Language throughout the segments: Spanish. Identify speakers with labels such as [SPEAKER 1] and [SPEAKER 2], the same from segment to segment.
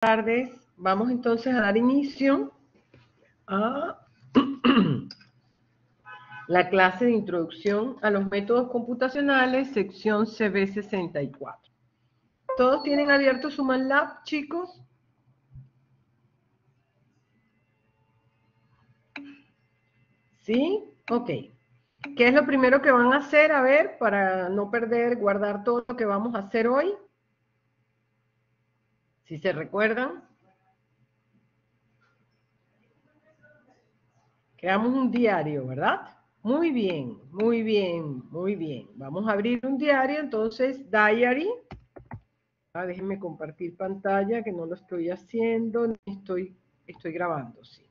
[SPEAKER 1] tardes. Vamos entonces a dar inicio a la clase de introducción a los métodos computacionales, sección CB64. ¿Todos tienen abierto su MATLAB, chicos? ¿Sí? Ok. ¿Qué es lo primero que van a hacer? A ver, para no perder, guardar todo lo que vamos a hacer hoy. Si se recuerdan. Creamos un diario, ¿verdad? Muy bien, muy bien, muy bien. Vamos a abrir un diario, entonces, diary. Déjenme compartir pantalla, que no lo estoy haciendo. Estoy grabando, sí.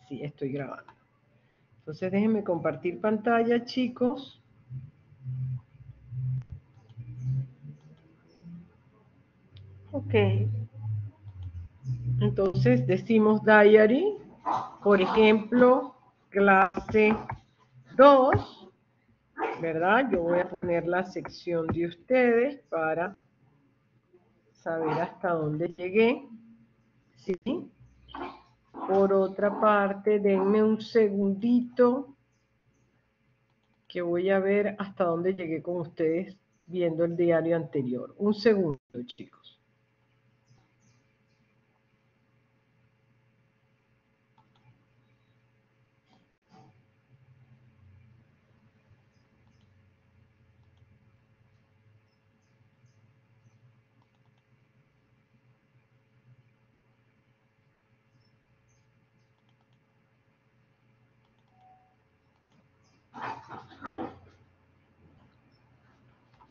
[SPEAKER 1] Sí, estoy grabando. Entonces, déjenme compartir pantalla, chicos. Ok. Entonces, decimos diary. Por ejemplo, clase 2, ¿verdad? Yo voy a poner la sección de ustedes para saber hasta dónde llegué, ¿sí? Por otra parte, denme un segundito que voy a ver hasta dónde llegué con ustedes viendo el diario anterior. Un segundo, chicos.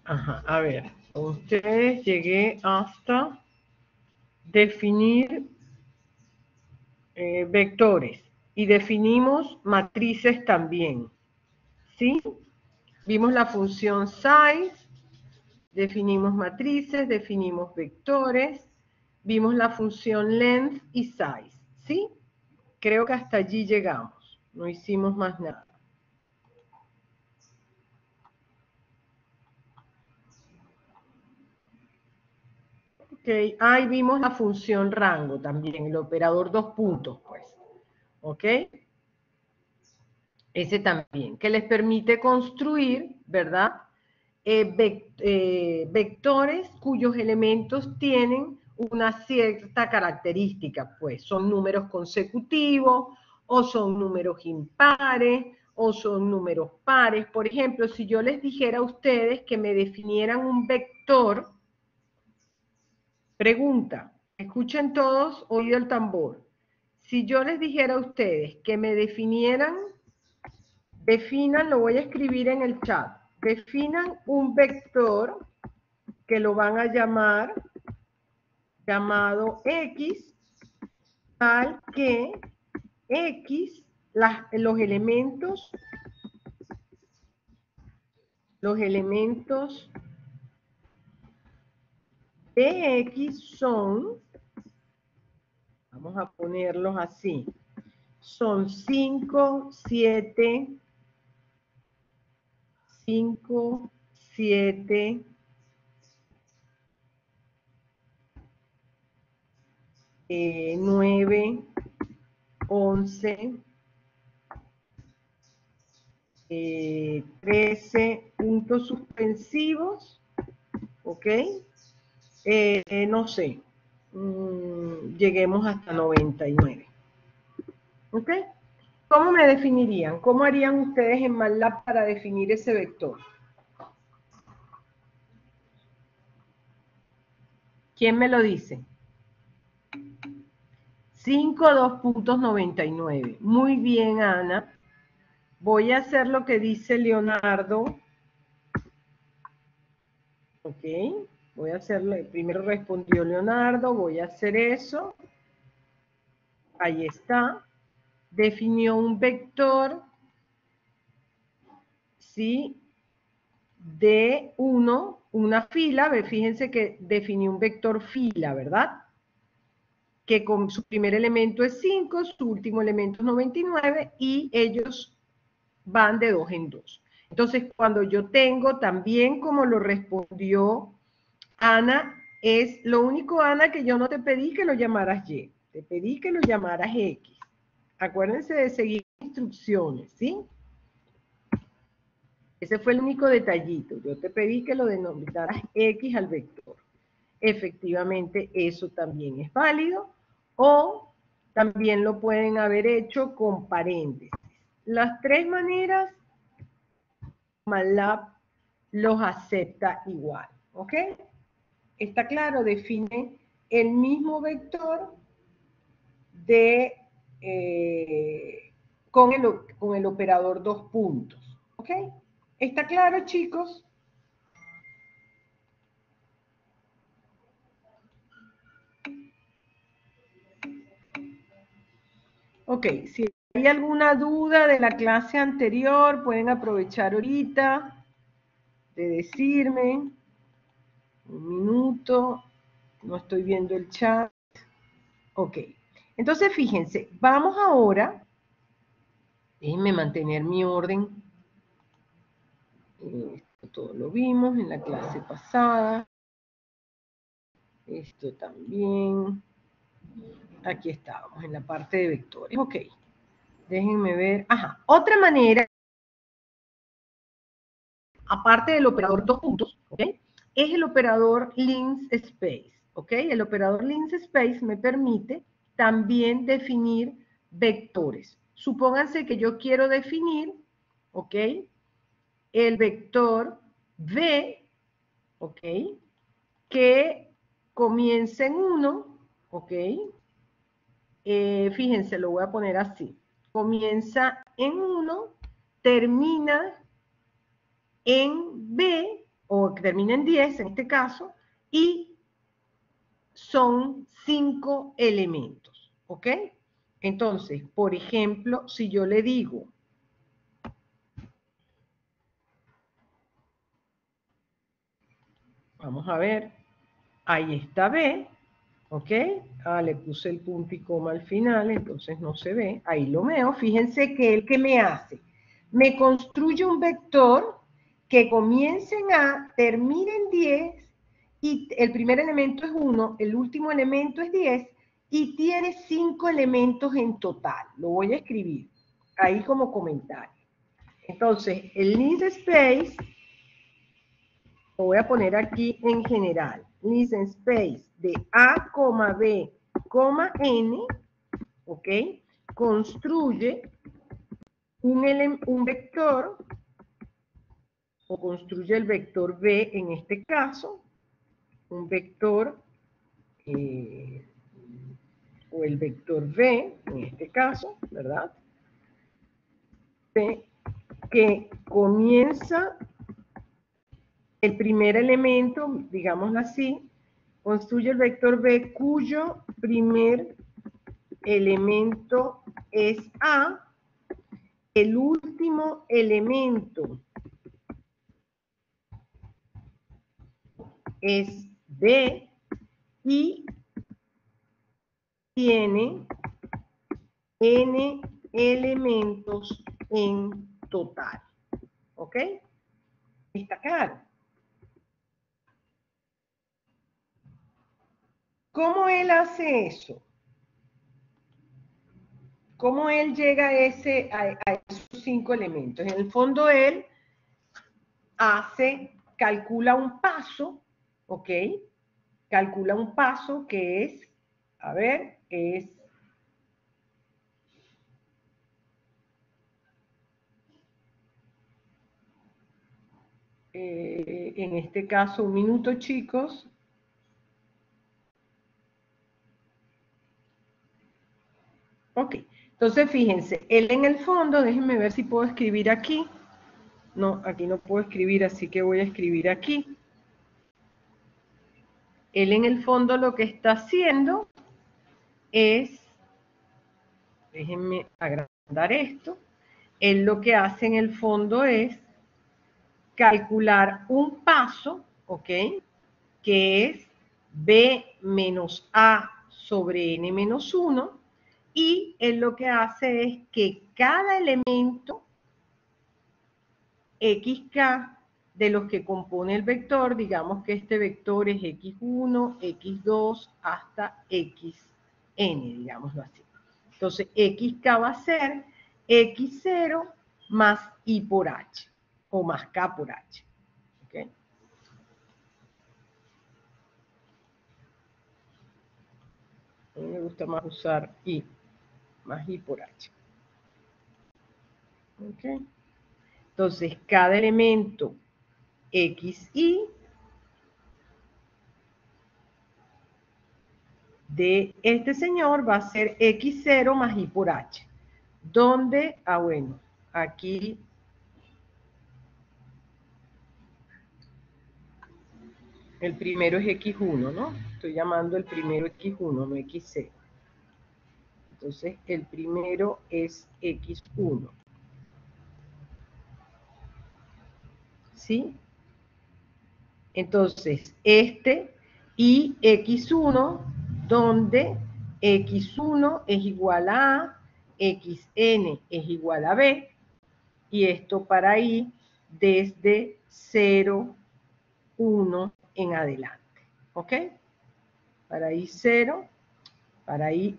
[SPEAKER 1] Ajá, a ver, ustedes llegué hasta definir vectores y definimos matrices también, ¿sí? Vimos la función size, definimos matrices, definimos vectores, vimos la función length y size, ¿sí? Creo que hasta allí llegamos, no hicimos más nada. Ok, ahí vimos la función rango también, el operador 2 puntos, pues. ¿Ok? Ese también, que les permite construir, ¿verdad? Vectores cuyos elementos tienen una cierta característica, pues son números consecutivos, o son números impares, o son números pares. Por ejemplo, si yo les dijera a ustedes que me definieran un vector, pregunta, escuchen todos, oído el tambor. Si yo les dijera a ustedes que me definieran, definan, lo voy a escribir en el chat, definan un vector que lo van a llamar, llamado X, tal que X, los elementos de X son, vamos a ponerlos así, son 5, 7, 5, 7, 9, 11, 13 puntos suspensivos, ¿ok? No sé, lleguemos hasta 99, ¿ok? ¿Cómo me definirían? ¿Cómo harían ustedes en MATLAB para definir ese vector? ¿Quién me lo dice? 5, 2.99. Muy bien, Ana. Voy a hacer lo que dice Leonardo. Ok. Voy a hacerlo. Primero respondió Leonardo. Voy a hacer eso. Ahí está. Definió un vector. ¿Sí? De 1, una fila. Fíjense que definió un vector fila, ¿verdad? Que con su primer elemento es 5, su último elemento es 99 y ellos van de 2 en 2. Entonces, cuando yo tengo también, como lo respondió Ana, Es lo único, Ana, que yo no te pedí que lo llamaras Y. Te pedí que lo llamaras X. Acuérdense de seguir instrucciones, ¿sí? Ese fue el único detallito. Yo te pedí que lo denominaras X al vector. Efectivamente, eso también es válido. O también lo pueden haber hecho con paréntesis. Las tres maneras, MATLAB los acepta igual. ¿Ok? Está claro, define el mismo vector de, con el operador dos puntos. ¿Ok? ¿Está claro, chicos? Ok, si hay alguna duda de la clase anterior, pueden aprovechar ahorita de decirme. Un minuto, no estoy viendo el chat. Ok, entonces fíjense, vamos ahora, déjenme mantener mi orden. Esto todo lo vimos en la clase pasada. Esto también. Aquí estábamos, en la parte de vectores. Ok, déjenme ver. Ajá, otra manera, aparte del operador dos puntos, ¿ok? Es el operador linspace, ¿ok? El operador linspace me permite también definir vectores. Supónganse que yo quiero definir, ¿ok? El vector V, ¿ok? Que comienza en 1, ¿ok? Fíjense, lo voy a poner así. Comienza en 1, termina en B, o termina en 10 en este caso, y son 5 elementos, ¿ok? Entonces, por ejemplo, si yo le digo, vamos a ver, ahí está B, ¿ok? Ah, le puse el punto y coma al final, entonces no se ve, ahí lo veo. Fíjense que el que me hace, me construye un vector que comienza en A, termina en 10, y el primer elemento es 1, el último elemento es 10, y tiene 5 elementos en total. Lo voy a escribir ahí como comentario. Entonces, el linspace, lo voy a poner aquí en general, linspace de A, B, N, ¿ok? Construye un vector, o construye el vector B en este caso, un vector, o el vector V en este caso, ¿verdad? B, que comienza el primer elemento, digámoslo así, construye el vector B cuyo primer elemento es A, el último elemento es B y tiene n elementos en total. ¿Ok? ¿Está claro? ¿Cómo él hace eso? ¿Cómo él llega a esos 5 elementos? En el fondo él calcula un paso, ¿ok? Calcula un paso que es, a ver, es en este caso un minuto, chicos. Ok, entonces fíjense, él en el fondo, déjenme ver si puedo escribir aquí. No, aquí no puedo escribir, así que voy a escribir aquí. Él en el fondo lo que está haciendo es, déjenme agrandar esto, él lo que hace en el fondo es calcular un paso, ¿ok? Que es B menos A sobre N menos 1, y él lo que hace es que cada elemento XK de los que compone el vector. Digamos que este vector es x1, x2 hasta xn, digámoslo así. Entonces, xk va a ser x0 más i por h, o más k por h. ¿Okay? A mí me gusta más usar i, más i por h. ¿Okay? Entonces, cada elemento xi de este señor va a ser x0 más i por h. ¿Dónde? Ah, bueno, aquí el primero es x1, ¿no? Estoy llamando el primero x1, no x0. Entonces, el primero es x1. ¿Sí? Entonces, este y x1, donde x1 es igual a A, xn es igual a B, y esto para i desde 0, 1 en adelante. ¿Ok? Para i 0, para i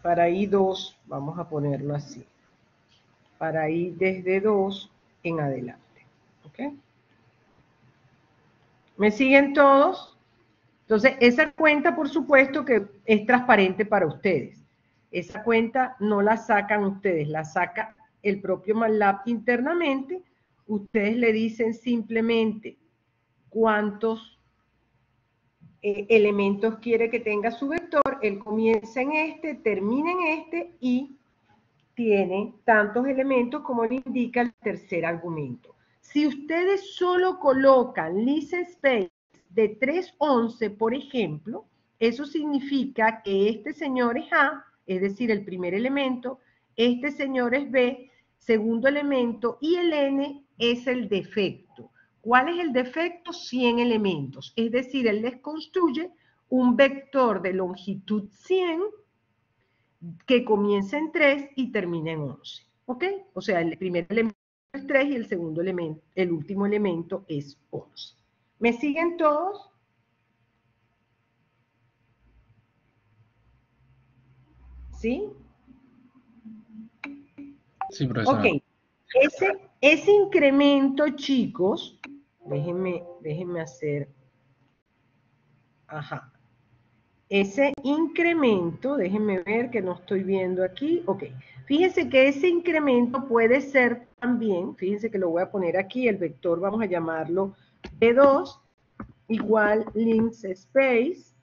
[SPEAKER 1] para i2, vamos a ponerlo así. Para i desde 2 en adelante. ¿Ok? ¿Me siguen todos? Entonces, esa cuenta, por supuesto, que es transparente para ustedes. Esa cuenta no la sacan ustedes, la saca el propio MATLAB internamente. Ustedes le dicen simplemente cuántos elementos quiere que tenga su vector. Él comienza en este, termina en este y tiene tantos elementos como le indica el tercer argumento. Si ustedes solo colocan list space de 311, por ejemplo, eso significa que este señor es A, es decir, el primer elemento, este señor es B, segundo elemento, y el N es el defecto. ¿Cuál es el defecto? 100 elementos. Es decir, él les construye un vector de longitud 100 que comienza en 3 y termina en 11. ¿Ok? O sea, el primer elemento es 3 y el segundo elemento, el último elemento es 11. ¿Me siguen todos? ¿Sí?
[SPEAKER 2] Sí, profesora.
[SPEAKER 1] Ok. Ese incremento, chicos, déjenme hacer. Ajá. Ese incremento, déjenme ver que no estoy viendo aquí. Ok. Fíjense que ese incremento puede ser también, fíjense que lo voy a poner aquí, el vector vamos a llamarlo B2 igual links space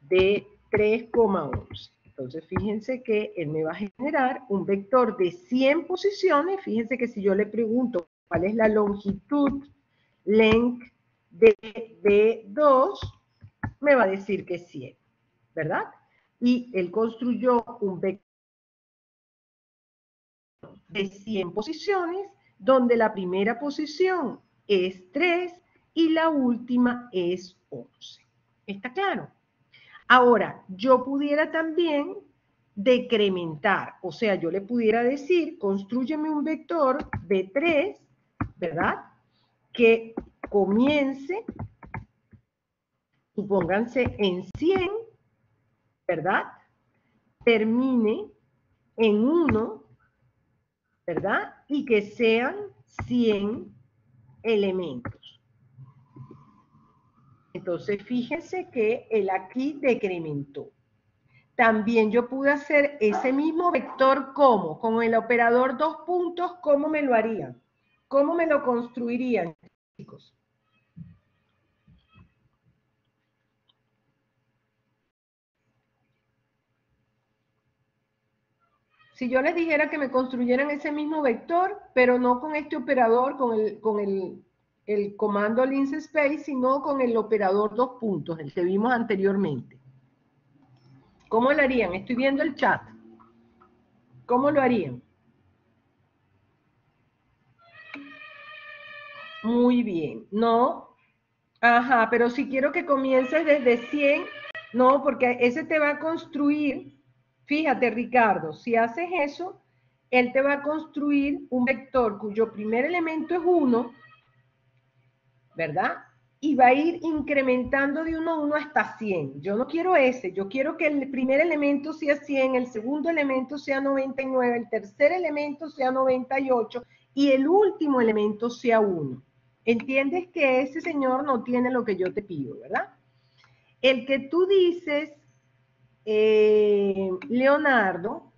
[SPEAKER 1] de 3,11. Entonces, fíjense que él me va a generar un vector de 100 posiciones. Fíjense que si yo le pregunto cuál es la longitud length de B2, me va a decir que 100, ¿verdad? Y él construyó un vector de 100 posiciones, donde la primera posición es 3 y la última es 11. ¿Está claro? Ahora, yo pudiera también decrementar, o sea, yo le pudiera decir, constrúyeme un vector de 3, ¿verdad? Que comience, supónganse, en 100, ¿verdad? Termine en 1, ¿verdad? Y que sean 100 elementos. Entonces, fíjense que él aquí decrementó. También yo pude hacer ese mismo vector, ¿cómo? Con el operador 2 puntos, ¿cómo me lo harían? ¿Cómo me lo construirían, chicos? Si yo les dijera que me construyeran ese mismo vector, pero no con este operador, con el comando linspace, sino con el operador 2 puntos, el que vimos anteriormente. ¿Cómo lo harían? Estoy viendo el chat. ¿Cómo lo harían? Muy bien. No. Ajá, pero si quiero que comiences desde 100, no, porque ese te va a construir Fíjate, Ricardo, si haces eso, él te va a construir un vector cuyo primer elemento es 1, ¿verdad? Y va a ir incrementando de 1 a 1 hasta 100. Yo no quiero ese, yo quiero que el primer elemento sea 100, el segundo elemento sea 99, el tercer elemento sea 98 y el último elemento sea 1. ¿Entiendes que ese señor no tiene lo que yo te pido, verdad? El que tú dices, Leonardo,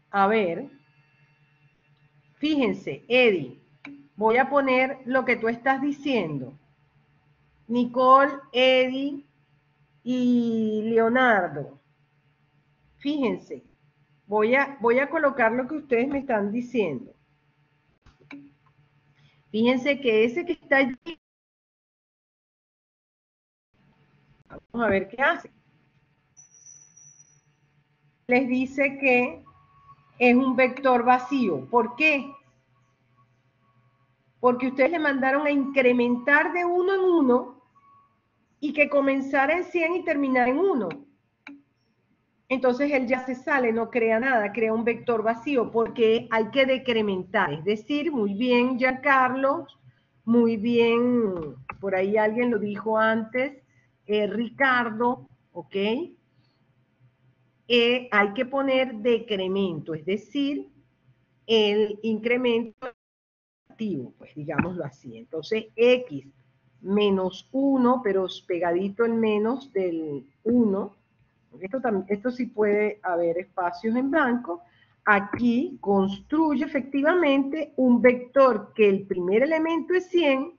[SPEAKER 1] a ver, fíjense, Eddie, voy a poner lo que tú estás diciendo. Nicole, Eddie y Leonardo. Fíjense, voy a colocar lo que ustedes me están diciendo. Fíjense que ese que está allí, vamos a ver qué hace. Les dice que es un vector vacío. ¿Por qué? Porque ustedes le mandaron a incrementar de 1 en 1 y que comenzara en 100 y terminara en 1. Entonces él ya se sale, no crea nada, crea un vector vacío porque hay que decrementar. Es decir, muy bien, Giancarlo, muy bien, por ahí alguien lo dijo antes, Ricardo, ¿ok? Hay que poner decremento, es decir, el incremento activo, pues digámoslo así. Entonces, X menos 1, pero pegadito el menos del 1, esto sí puede haber espacios en blanco, aquí construye efectivamente un vector que el primer elemento es 100,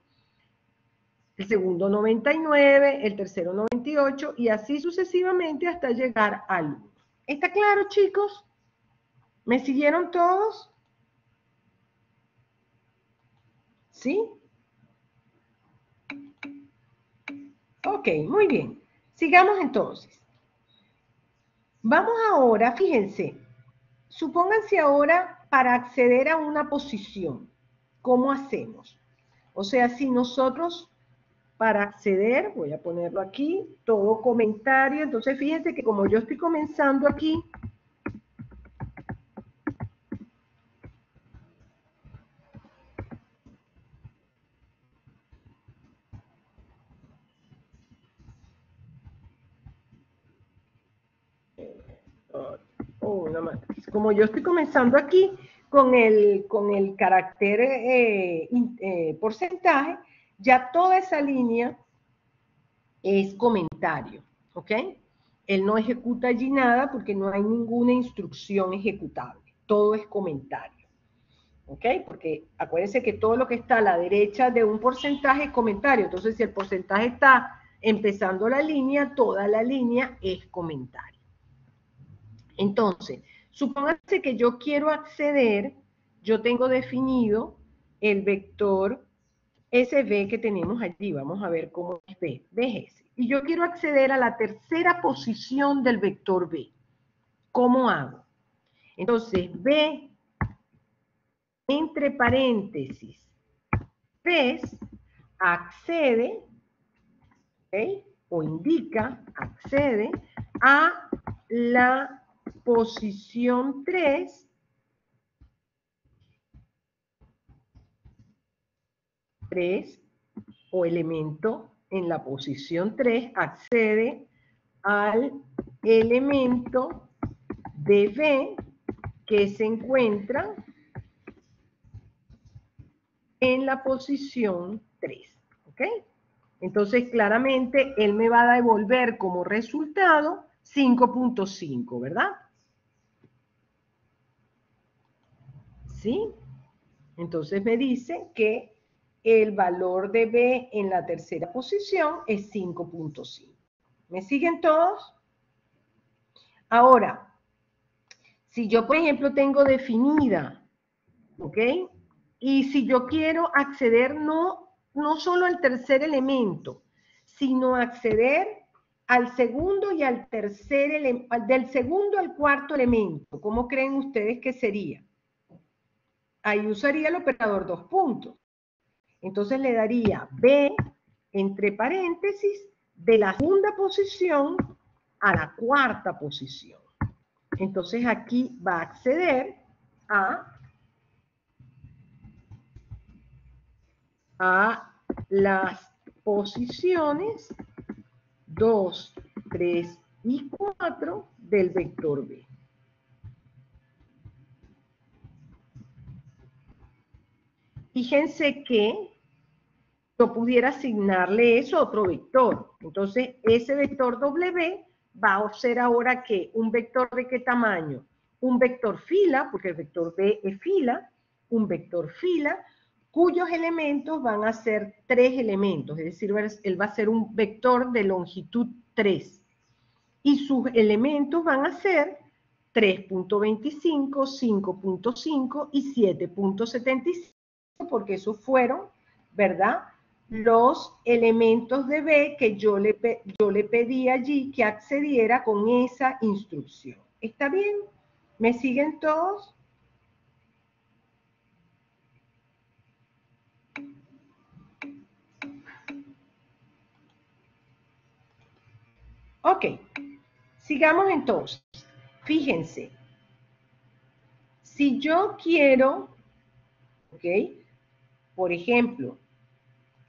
[SPEAKER 1] el segundo 99, el tercero 98 y así sucesivamente hasta llegar al 1. ¿Está claro, chicos? ¿Me siguieron todos? ¿Sí? Ok, muy bien. Sigamos entonces. Vamos ahora, fíjense, supónganse ahora para acceder a una posición, ¿cómo hacemos? O sea, si nosotros para acceder, voy a ponerlo aquí, todo comentario, entonces fíjense que como yo estoy comenzando aquí, como yo estoy comenzando aquí con el carácter porcentaje, ya toda esa línea es comentario, ¿ok? Él no ejecuta allí nada porque no hay ninguna instrucción ejecutable, todo es comentario, ¿ok? Porque acuérdense que todo lo que está a la derecha de un porcentaje es comentario, entonces si el porcentaje está empezando la línea, toda la línea es comentario. Entonces, supóngase que yo quiero acceder, yo tengo definido el vector SB que tenemos allí, vamos a ver cómo es B, B es ese. Y yo quiero acceder a la tercera posición del vector B. ¿Cómo hago? Entonces, B, entre paréntesis, 3, accede, ¿okay? O indica, accede a la posición 3 o elemento en la posición 3 accede al elemento de B que se encuentra en la posición 3, ¿ok? Entonces, claramente, él me va a devolver como resultado 5.5, ¿verdad? ¿Sí? Entonces me dice que el valor de B en la tercera posición es 5.5. ¿Me siguen todos? Ahora, si yo, por ejemplo, tengo definida, ¿ok? Y si yo quiero acceder no solo al tercer elemento, sino acceder al segundo y al tercer elemento, del segundo al cuarto elemento, ¿cómo creen ustedes que sería? Ahí usaría el operador 2 puntos. Entonces le daría B, entre paréntesis, de la segunda posición a la cuarta posición. Entonces aquí va a acceder a las posiciones 2, 3 y 4 del vector B. Fíjense que yo pudiera asignarle eso a otro vector. Entonces, ese vector W va a ser ahora ¿qué? ¿Un vector de qué tamaño? Un vector fila, porque el vector B es fila, un vector fila, cuyos elementos van a ser 3 elementos, es decir, él va a ser un vector de longitud 3. Y sus elementos van a ser 3.25, 5.5 y 7.75, porque esos fueron, ¿verdad?, los elementos de B que yo le pedí allí que accediera con esa instrucción. ¿Está bien? ¿Me siguen todos? Ok, sigamos entonces. Fíjense, si yo quiero, ok, por ejemplo,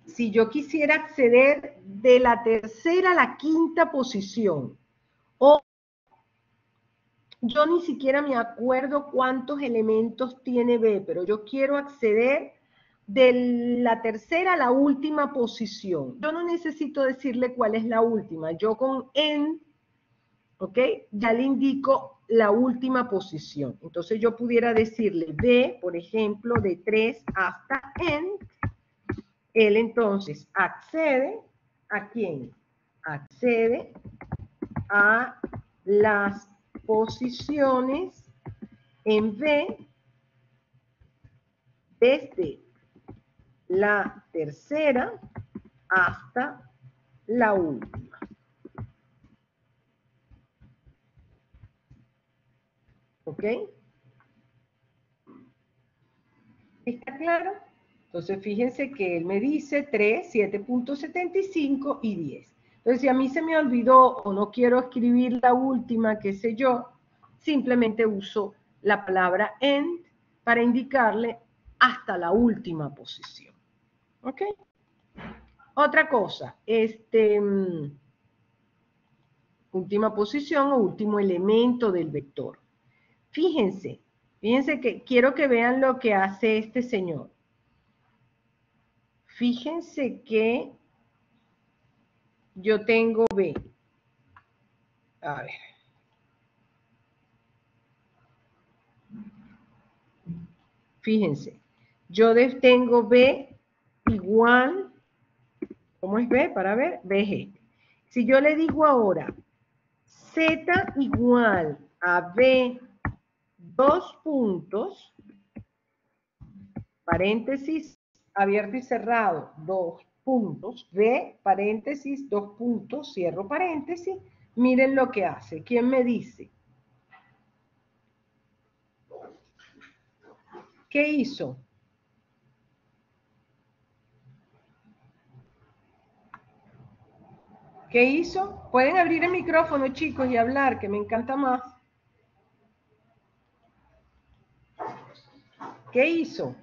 [SPEAKER 1] si yo quisiera acceder de la tercera a la quinta posición, o yo ni siquiera me acuerdo cuántos elementos tiene B, pero yo quiero acceder de la tercera a la última posición. Yo no necesito decirle cuál es la última. Yo con N, ¿ok?, ya le indico la última posición. Entonces yo pudiera decirle B, por ejemplo, de 3 hasta N. Él entonces accede, ¿a quién? Accede a las posiciones en B desde la tercera hasta la última. ¿Ok? ¿Está claro? Entonces, fíjense que él me dice 3, 7.75 y 10. Entonces, si a mí se me olvidó o no quiero escribir la última, qué sé yo, simplemente uso la palabra end para indicarle hasta la última posición. ¿Ok? Otra cosa, última posición o último elemento del vector. Fíjense que quiero que vean lo que hace este señor. Fíjense que yo tengo B. A ver. Fíjense, yo tengo B igual, ¿cómo es B? Para ver, BG. Si yo le digo ahora Z igual a B, 2 puntos, paréntesis, abierto y cerrado, 2 puntos, B, paréntesis, 2 puntos, cierro paréntesis, miren lo que hace. ¿Quién me dice? ¿Qué hizo? ¿Qué hizo? Pueden abrir el micrófono, chicos, y hablar, que me encanta más. ¿Qué hizo?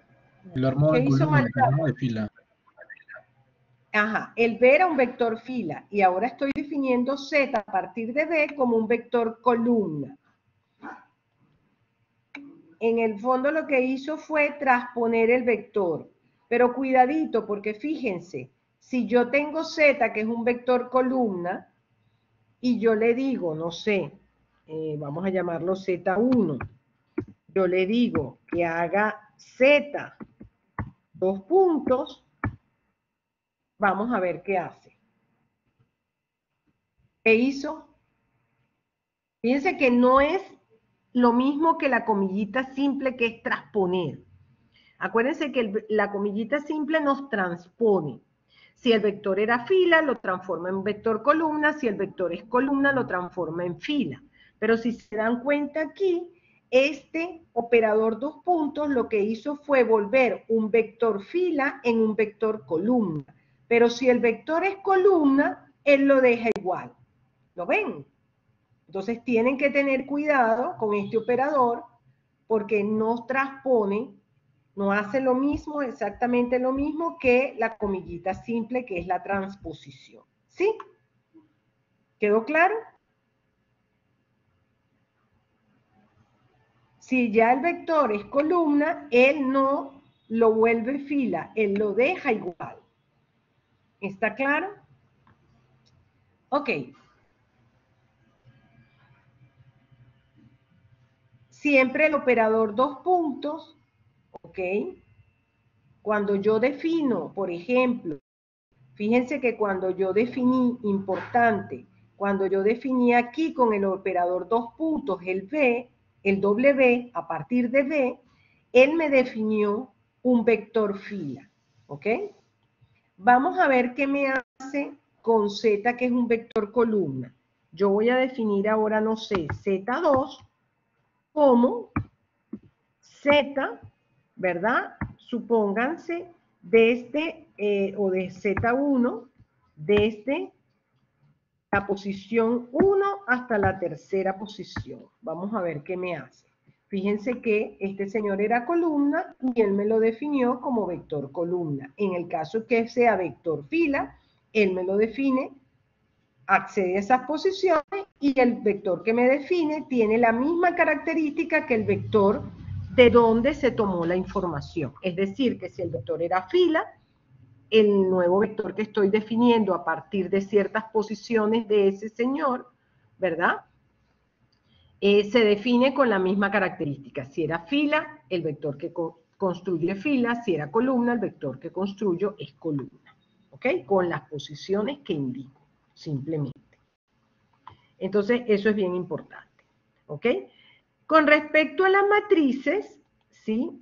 [SPEAKER 2] Lo armó en columna, ¿no? De fila.
[SPEAKER 1] Ajá, el B era un vector fila y ahora estoy definiendo Z a partir de B como un vector columna. En el fondo lo que hizo fue transponer el vector, pero cuidadito porque fíjense, si yo tengo Z que es un vector columna y yo le digo, no sé, vamos a llamarlo Z1, yo le digo que haga Z, 2 puntos, vamos a ver qué hace. ¿Qué hizo? Fíjense que no es lo mismo que la comillita simple, que es transponer. Acuérdense que la comillita simple nos transpone. Si el vector era fila, lo transforma en vector columna. Si el vector es columna, lo transforma en fila. Pero si se dan cuenta aquí, este operador 2 puntos lo que hizo fue volver un vector fila en un vector columna. Pero si el vector es columna, él lo deja igual. ¿Lo ven? Entonces tienen que tener cuidado con este operador porque no transpone, no hace lo mismo, exactamente lo mismo que la comillita simple, que es la transposición. ¿Sí? ¿Quedó claro? Si ya el vector es columna, él no lo vuelve fila, él lo deja igual. ¿Está claro? Ok. Siempre el operador dos puntos, ¿ok? Cuando yo defino, por ejemplo, fíjense que cuando yo definí, importante, cuando yo definí aquí con el operador dos puntos el V, el W, a partir de V, él me definió un vector fila, ¿ok? Vamos a ver qué me hace con Z, que es un vector columna. Yo voy a definir ahora, no sé, Z2 como Z, ¿verdad? Supónganse desde, o de Z1, desde la posición 1 hasta la tercera posición. Vamos a ver qué me hace. Fíjense que este señor era columna y él me lo definió como vector columna. En el caso que sea vector fila, él me lo define, accede a esas posiciones y el vector que me define tiene la misma característica que el vector de donde se tomó la información. Es decir, que si el vector era fila, el nuevo vector que estoy definiendo a partir de ciertas posiciones de ese señor, ¿verdad? Se define con la misma característica. Si era fila, el vector que construye fila. Si era columna, el vector que construyo es columna. ¿Ok? Con las posiciones que indico, simplemente. Entonces, eso es bien importante. ¿Ok? Con respecto a las matrices, ¿sí?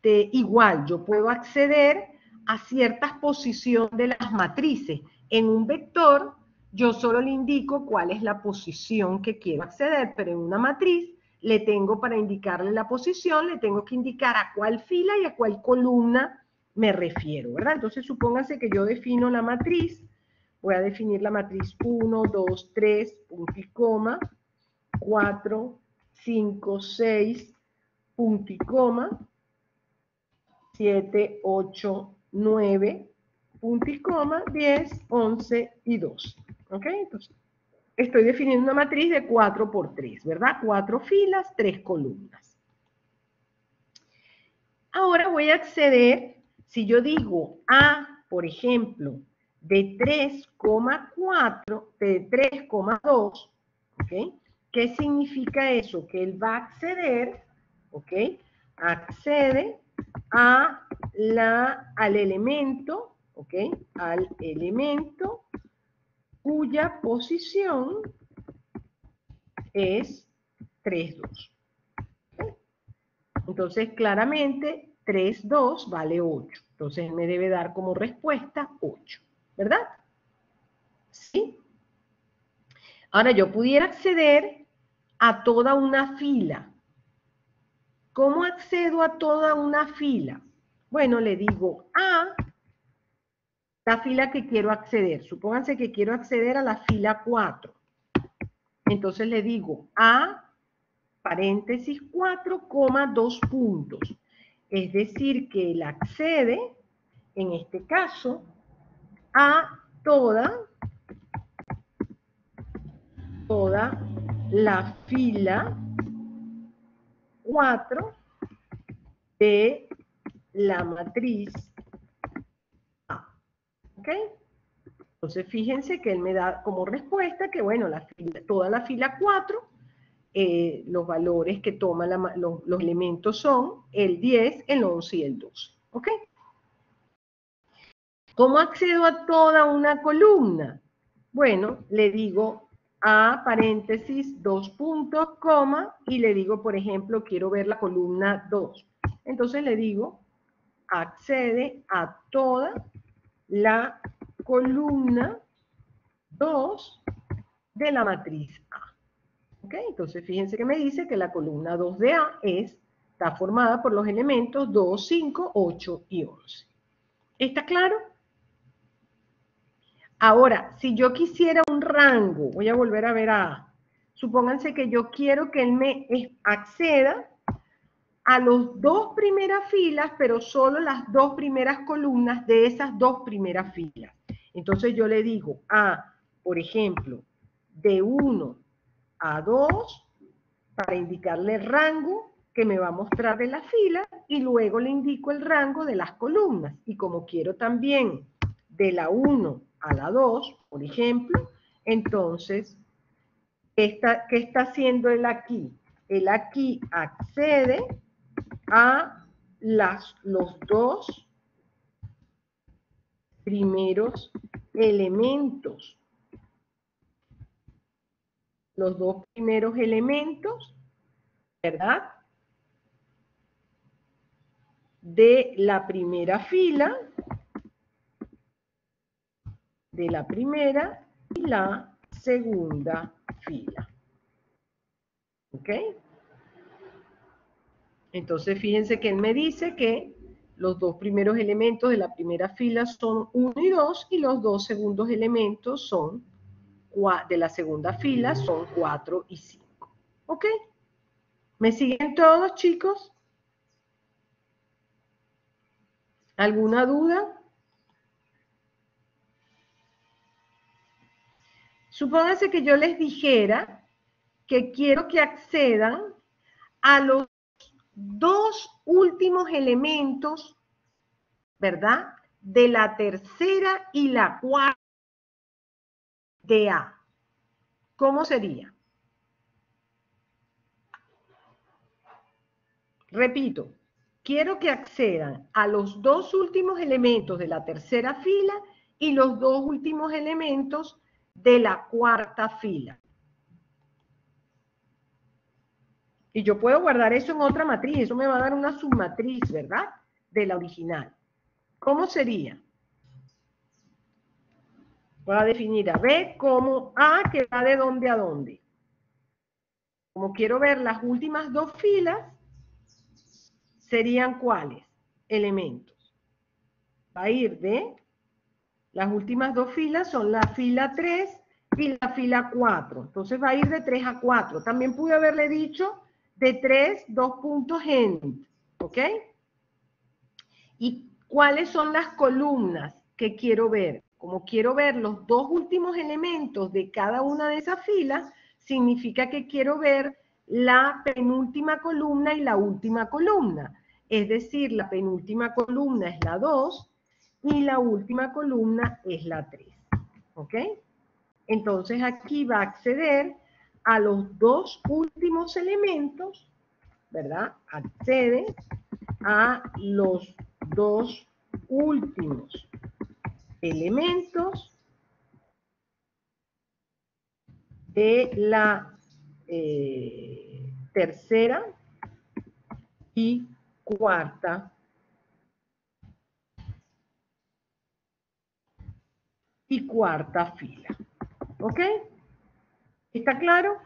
[SPEAKER 1] Igual, yo puedo acceder a ciertas posiciones de las matrices. En un vector, yo solo le indico cuál es la posición que quiero acceder, pero en una matriz, le tengo para indicarle la posición, le tengo que indicar a cuál fila y a cuál columna me refiero, ¿verdad? Entonces, supónganse que yo defino la matriz, voy a definir la matriz 1, 2, 3, punto y coma, 4, 5, 6, punto y coma, 7, 8, 9, punto y coma, 10, 11 y 12. ¿Ok? Entonces, estoy definiendo una matriz de 4 por 3, ¿verdad? 4 filas, 3 columnas. Ahora voy a acceder, si yo digo A, por ejemplo, de 3,4, de 3,2, ¿ok? ¿Qué significa eso? Que él va a acceder, ¿ok? Accede al elemento, ¿ok? Al elemento cuya posición es 3,2. ¿Okay? Entonces, claramente, 3,2 vale 8. Entonces, él me debe dar como respuesta 8, ¿verdad? ¿Sí? Ahora, yo pudiera acceder a toda una fila. ¿Cómo accedo a toda una fila? Bueno, le digo a la fila que quiero acceder. Supónganse que quiero acceder a la fila 4. Entonces le digo a paréntesis 4, 2 puntos. Es decir, que él accede, en este caso, a toda la fila 4 de la matriz A. ¿Ok? Entonces, fíjense que él me da como respuesta que, bueno, toda la fila 4, los valores que toma los elementos son el 10, el 11 y el 12. ¿Ok? ¿Cómo accedo a toda una columna? Bueno, le digo a paréntesis 2 puntos, coma, y le digo, por ejemplo, quiero ver la columna 2. Entonces le digo, accede a toda la columna 2 de la matriz A. ¿Ok? Entonces fíjense que me dice que la columna 2 de A está formada por los elementos 2, 5, 8 y 11. ¿Está claro? Ahora, si yo quisiera un rango, voy a volver a ver a A. supónganse que yo quiero que él me acceda a las dos primeras filas, pero solo las dos primeras columnas de esas dos primeras filas. Entonces yo le digo, por ejemplo, de 1 a 2, para indicarle el rango que me va a mostrar de la fila, y luego le indico el rango de las columnas. Y como quiero también de la 1 a la 2, por ejemplo, entonces, ¿qué está haciendo él aquí? Él aquí accede a los dos primeros elementos. Los dos primeros elementos, ¿verdad? De la primera fila, de la primera y la segunda fila. ¿Ok? Entonces, fíjense que él me dice que los dos primeros elementos de la primera fila son 1 y 2, y los dos segundos elementos son de la segunda fila son 4 y 5. ¿Ok? ¿Me siguen todos, chicos? ¿Alguna duda? Supónganse que yo les dijera que quiero que accedan a los dos últimos elementos, ¿verdad? De la tercera y la cuarta de A. ¿Cómo sería? Repito, quiero que accedan a los dos últimos elementos de la tercera fila y los dos últimos elementos de la cuarta fila. Y yo puedo guardar eso en otra matriz, eso me va a dar una submatriz, ¿verdad? De la original. ¿Cómo sería? Voy a definir a B como A, que va de dónde a dónde. Como quiero ver las últimas dos filas, ¿serían cuáles? Elementos. Va a ir de, las últimas dos filas son la fila 3 y la fila 4. Entonces va a ir de 3 a 4. También pude haberle dicho de 3, 2 puntos end. ¿Ok? ¿Y cuáles son las columnas que quiero ver? Como quiero ver los dos últimos elementos de cada una de esas filas, significa que quiero ver la penúltima columna y la última columna. Es decir, la penúltima columna es la 2 y la última columna es la 3. ¿Ok? Entonces aquí va a acceder a los dos últimos elementos, ¿verdad? Accede a los dos últimos elementos de la tercera y cuarta fila. ¿Ok? ¿Está claro?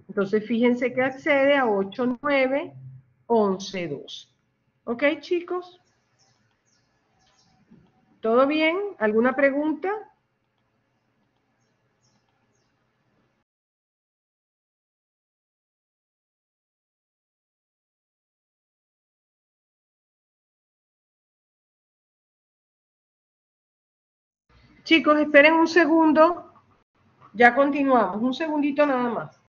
[SPEAKER 1] Entonces fíjense que accede a 8, 9, 11, 12. ¿Ok, chicos? ¿Todo bien? ¿Alguna pregunta? Chicos, esperen un segundo. Ya continuamos. Un segundito nada más.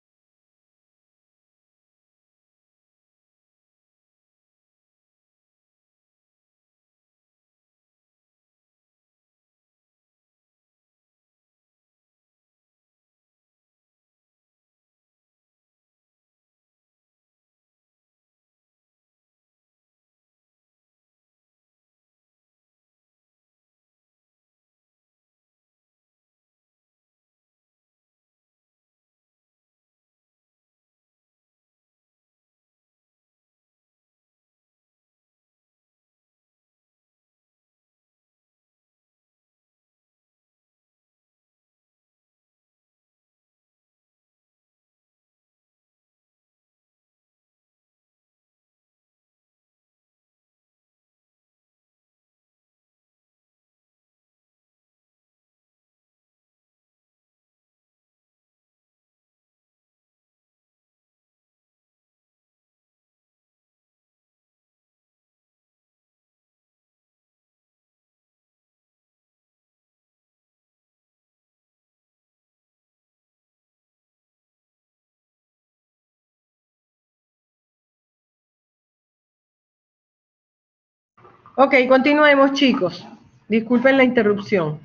[SPEAKER 1] Ok, continuemos, chicos. Disculpen la interrupción.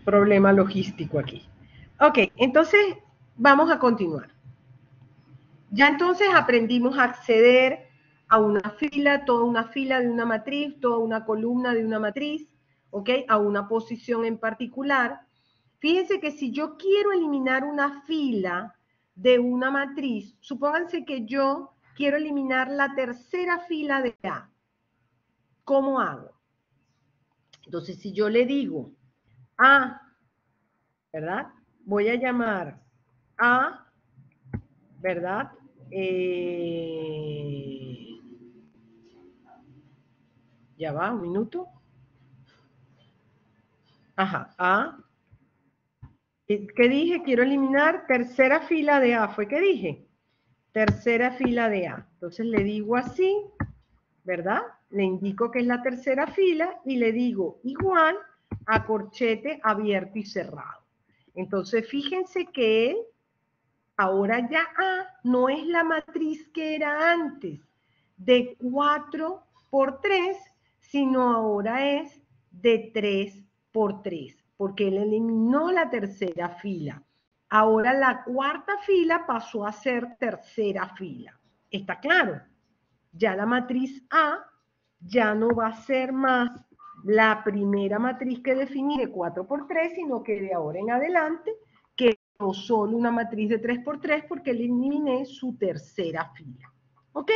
[SPEAKER 1] Problema logístico aquí. Ok, entonces vamos a continuar. Ya entonces aprendimos a acceder a una fila, toda una fila de una matriz, toda una columna de una matriz, ¿ok? A una posición en particular. Fíjense que si yo quiero eliminar una fila de una matriz, supónganse que yo quiero eliminar la tercera fila de A. ¿Cómo hago? Entonces, si yo le digo A, ¿verdad? Voy a llamar A, ¿verdad? Ya va, un minuto. Ajá, A. ¿Qué dije? Quiero eliminar tercera fila de A. ¿Fue qué dije? Tercera fila de A. Entonces le digo así, ¿verdad? Le indico que es la tercera fila y le digo igual a corchete abierto y cerrado. Entonces fíjense que ahora ya A no es la matriz que era antes de 4 por 3, sino ahora es de 3 por 3, porque él eliminó la tercera fila. Ahora la cuarta fila pasó a ser tercera fila. ¿Está claro? Ya la matriz A ya no va a ser más la primera matriz que definí de 4 por 3, sino que de ahora en adelante quedó solo una matriz de 3 por 3 porque eliminé su tercera fila. ¿Ok?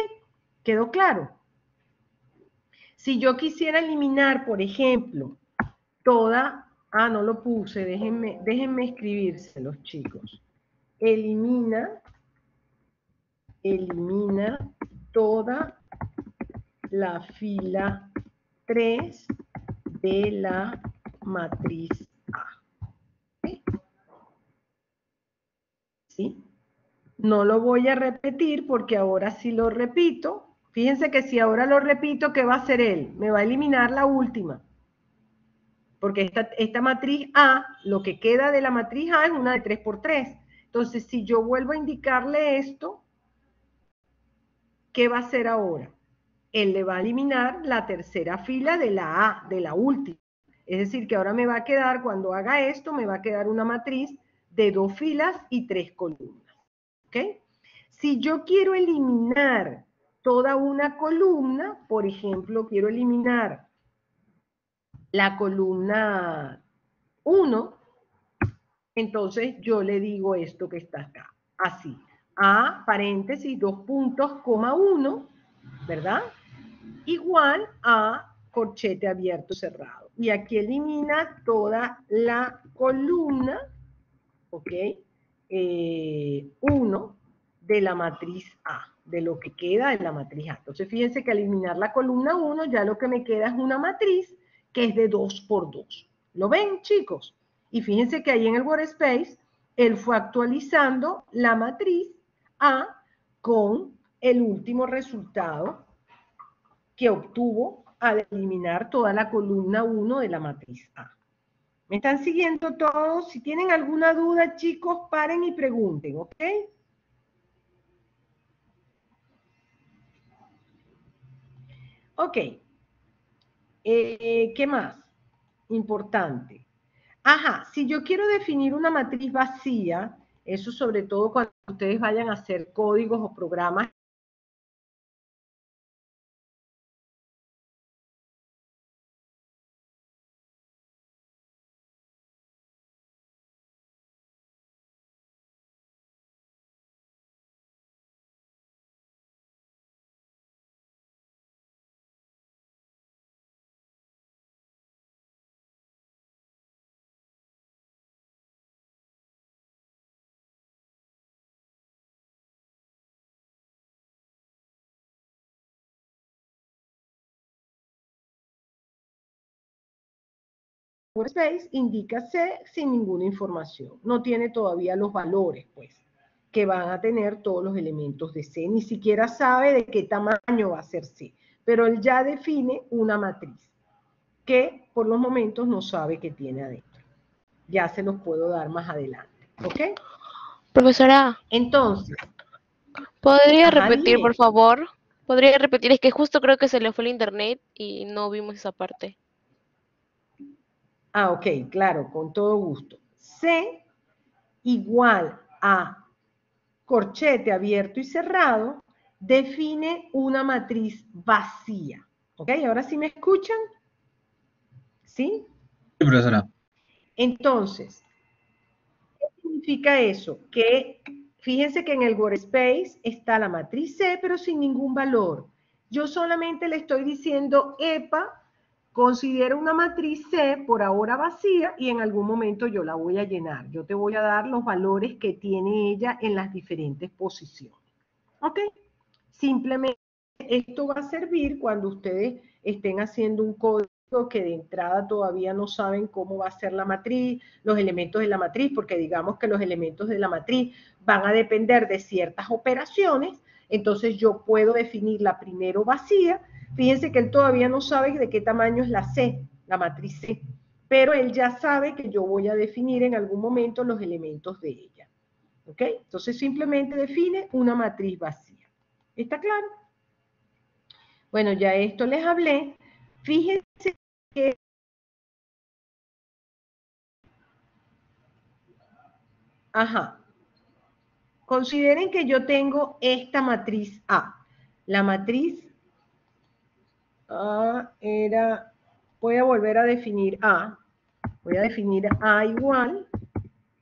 [SPEAKER 1] ¿Quedó claro? Si yo quisiera eliminar, por ejemplo, toda... Ah, no lo puse, déjenme escribírselos, chicos. Elimina toda la fila 3 de la matriz A. ¿Sí? No lo voy a repetir porque ahora sí lo repito. Fíjense que si ahora lo repito, ¿qué va a hacer él? Me va a eliminar la última. Porque esta matriz A, lo que queda de la matriz A es una de 3 por 3. Entonces, si yo vuelvo a indicarle esto, ¿qué va a hacer ahora? Él le va a eliminar la tercera fila de la A, de la última. Es decir, que ahora me va a quedar, cuando haga esto, me va a quedar una matriz de 2 filas y 3 columnas. ¿Ok? Si yo quiero eliminar toda una columna, por ejemplo, quiero eliminar la columna 1, entonces yo le digo esto que está acá, así, A, paréntesis, 2 puntos, coma 1, ¿verdad? Igual a corchete abierto cerrado. Y aquí elimina toda la columna, ¿ok? 1 de la matriz A, de lo que queda de la matriz A. Entonces fíjense que al eliminar la columna 1, ya lo que me queda es una matriz que es de 2 por 2. ¿Lo ven, chicos? Y fíjense que ahí en el workspace, él fue actualizando la matriz A con el último resultado que obtuvo al eliminar toda la columna 1 de la matriz A. ¿Me están siguiendo todos? Si tienen alguna duda, chicos, paren y pregunten, ¿ok? Ok. ¿Qué más? Importante. Ajá, si yo quiero definir una matriz vacía, eso sobre todo cuando ustedes vayan a hacer códigos o programas, Workspace indica C sin ninguna información. No tiene todavía los valores, pues, que van a tener todos los elementos de C. Ni siquiera sabe de qué tamaño va a ser C. Pero él ya define una matriz que por los momentos no sabe que tiene adentro. Ya se los puedo dar más adelante. ¿Ok?
[SPEAKER 3] Profesora,
[SPEAKER 1] Entonces,
[SPEAKER 3] ¿podría repetir, por favor? Podría repetir, es que justo creo que se le fue el internet y no vimos esa parte.
[SPEAKER 1] Ah, ok, claro, con todo gusto. C igual a corchete abierto y cerrado define una matriz vacía. ¿Ok? ¿Ahora sí me escuchan? ¿Sí?
[SPEAKER 2] Sí, profesora.
[SPEAKER 1] Entonces, ¿qué significa eso? Que fíjense que en el workspace está la matriz C, pero sin ningún valor. Yo solamente le estoy diciendo, epa, considera una matriz C por ahora vacía y en algún momento yo la voy a llenar. Yo te voy a dar los valores que tiene ella en las diferentes posiciones. ¿Ok? Simplemente esto va a servir cuando ustedes estén haciendo un código que de entrada todavía no saben cómo va a ser la matriz, los elementos de la matriz, porque digamos que los elementos de la matriz van a depender de ciertas operaciones, entonces yo puedo definirla primero vacía. Fíjense que él todavía no sabe de qué tamaño es la C, la matriz C, pero él ya sabe que yo voy a definir en algún momento los elementos de ella. ¿Ok? Entonces simplemente define una matriz vacía. ¿Está claro? Bueno, ya esto les hablé. Fíjense que... Ajá. Consideren que yo tengo esta matriz A. La matriz A era... Voy a volver a definir A. Voy a definir A igual,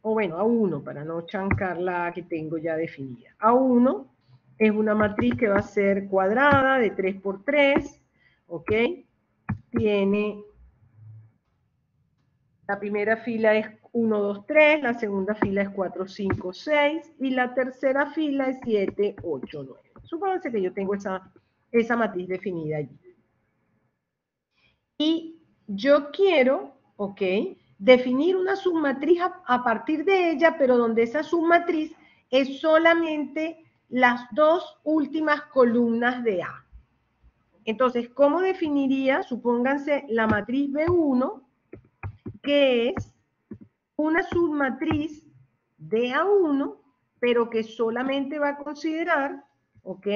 [SPEAKER 1] o bueno, A1, para no chancar la que tengo ya definida. A1 es una matriz que va a ser cuadrada de 3 por 3, ¿ok? Tiene, la primera fila es 1, 2, 3, la segunda fila es 4, 5, 6 y la tercera fila es 7, 8, 9. Supónganse que yo tengo esa matriz definida allí. Y yo quiero, ¿ok? Definir una submatriz a partir de ella, pero donde esa submatriz es solamente las dos últimas columnas de A. Entonces, ¿cómo definiría, supónganse, la matriz B1, que es una submatriz de A1, pero que solamente va a considerar, ¿ok?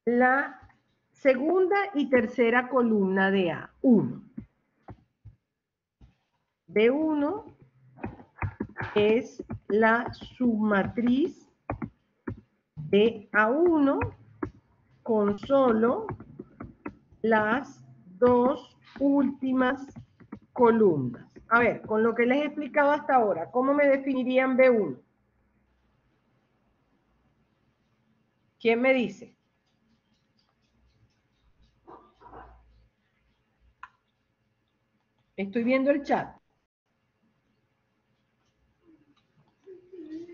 [SPEAKER 1] La segunda y tercera columna de A1. B1 es la submatriz de A1 con solo las dos últimas columnas. A ver, con lo que les he explicado hasta ahora, ¿cómo me definirían B1? ¿Quién me dice? Estoy viendo el chat.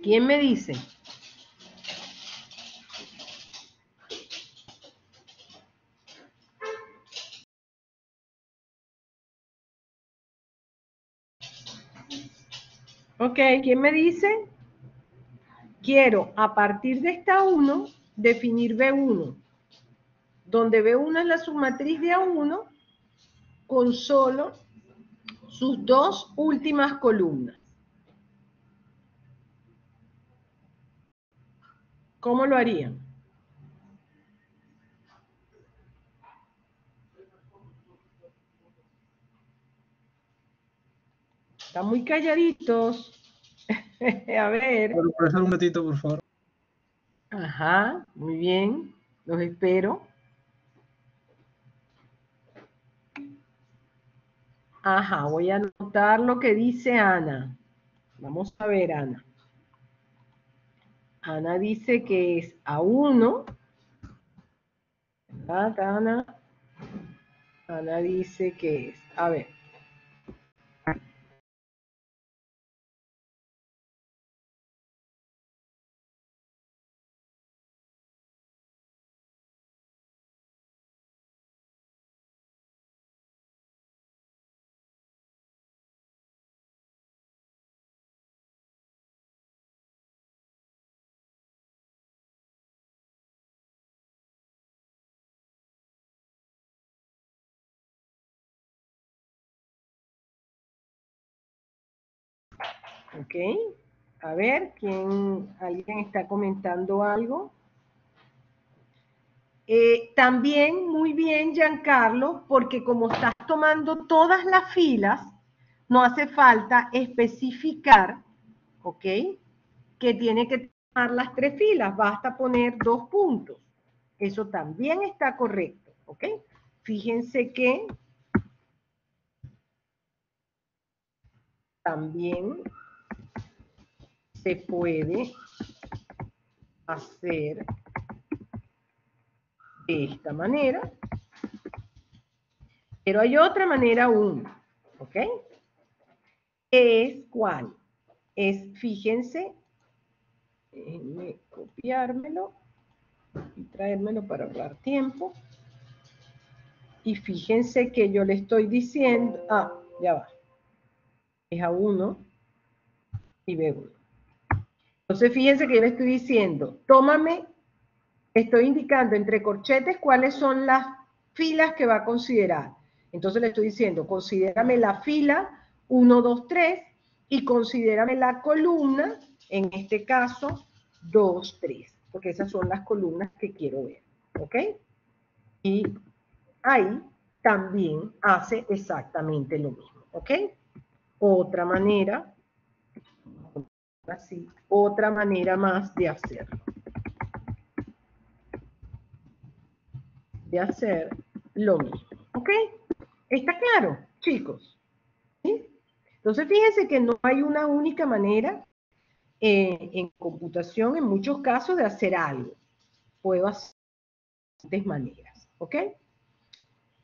[SPEAKER 1] ¿Quién me dice? Ok, ¿quién me dice? Quiero, a partir de esta 1, definir B1, donde B1 es la submatriz de A1 con solo sus dos últimas columnas. ¿Cómo lo harían? Están muy calladitos. A ver.
[SPEAKER 2] Bueno, profesor, un ratito, por favor.
[SPEAKER 1] Ajá, muy bien. Los espero. Ajá, voy a anotar lo que dice Ana. Vamos a ver, Ana. Ana dice que es A1. ¿Verdad, Ana? Ana dice que es, a ver. Ok. A ver, ¿alguien está comentando algo? También muy bien, Giancarlo, porque como estás tomando todas las filas, no hace falta especificar, ¿ok? Que tiene que tomar las 3 filas, basta poner 2 puntos. Eso también está correcto, ¿ok? Fíjense que también se puede hacer de esta manera, pero hay otra manera aún, ¿ok? Es ¿cuál? Es, fíjense, déjenme copiármelo y traérmelo para ahorrar tiempo. Y fíjense que yo le estoy diciendo, ya va, es A1 y B1. Entonces fíjense que yo le estoy diciendo, tómame, estoy indicando entre corchetes cuáles son las filas que va a considerar. Entonces le estoy diciendo, considérame la fila 1, 2, 3 y considérame la columna, en este caso 2, 3, porque esas son las columnas que quiero ver, ¿ok? Y ahí también hace exactamente lo mismo, ¿ok? Otra manera, así, otra manera más de hacerlo. De hacer lo mismo, ¿ok? ¿Está claro, chicos? ¿Sí? Entonces, fíjense que no hay una única manera en computación, en muchos casos, de hacer algo. Puedo hacer de diferentes maneras, ¿ok?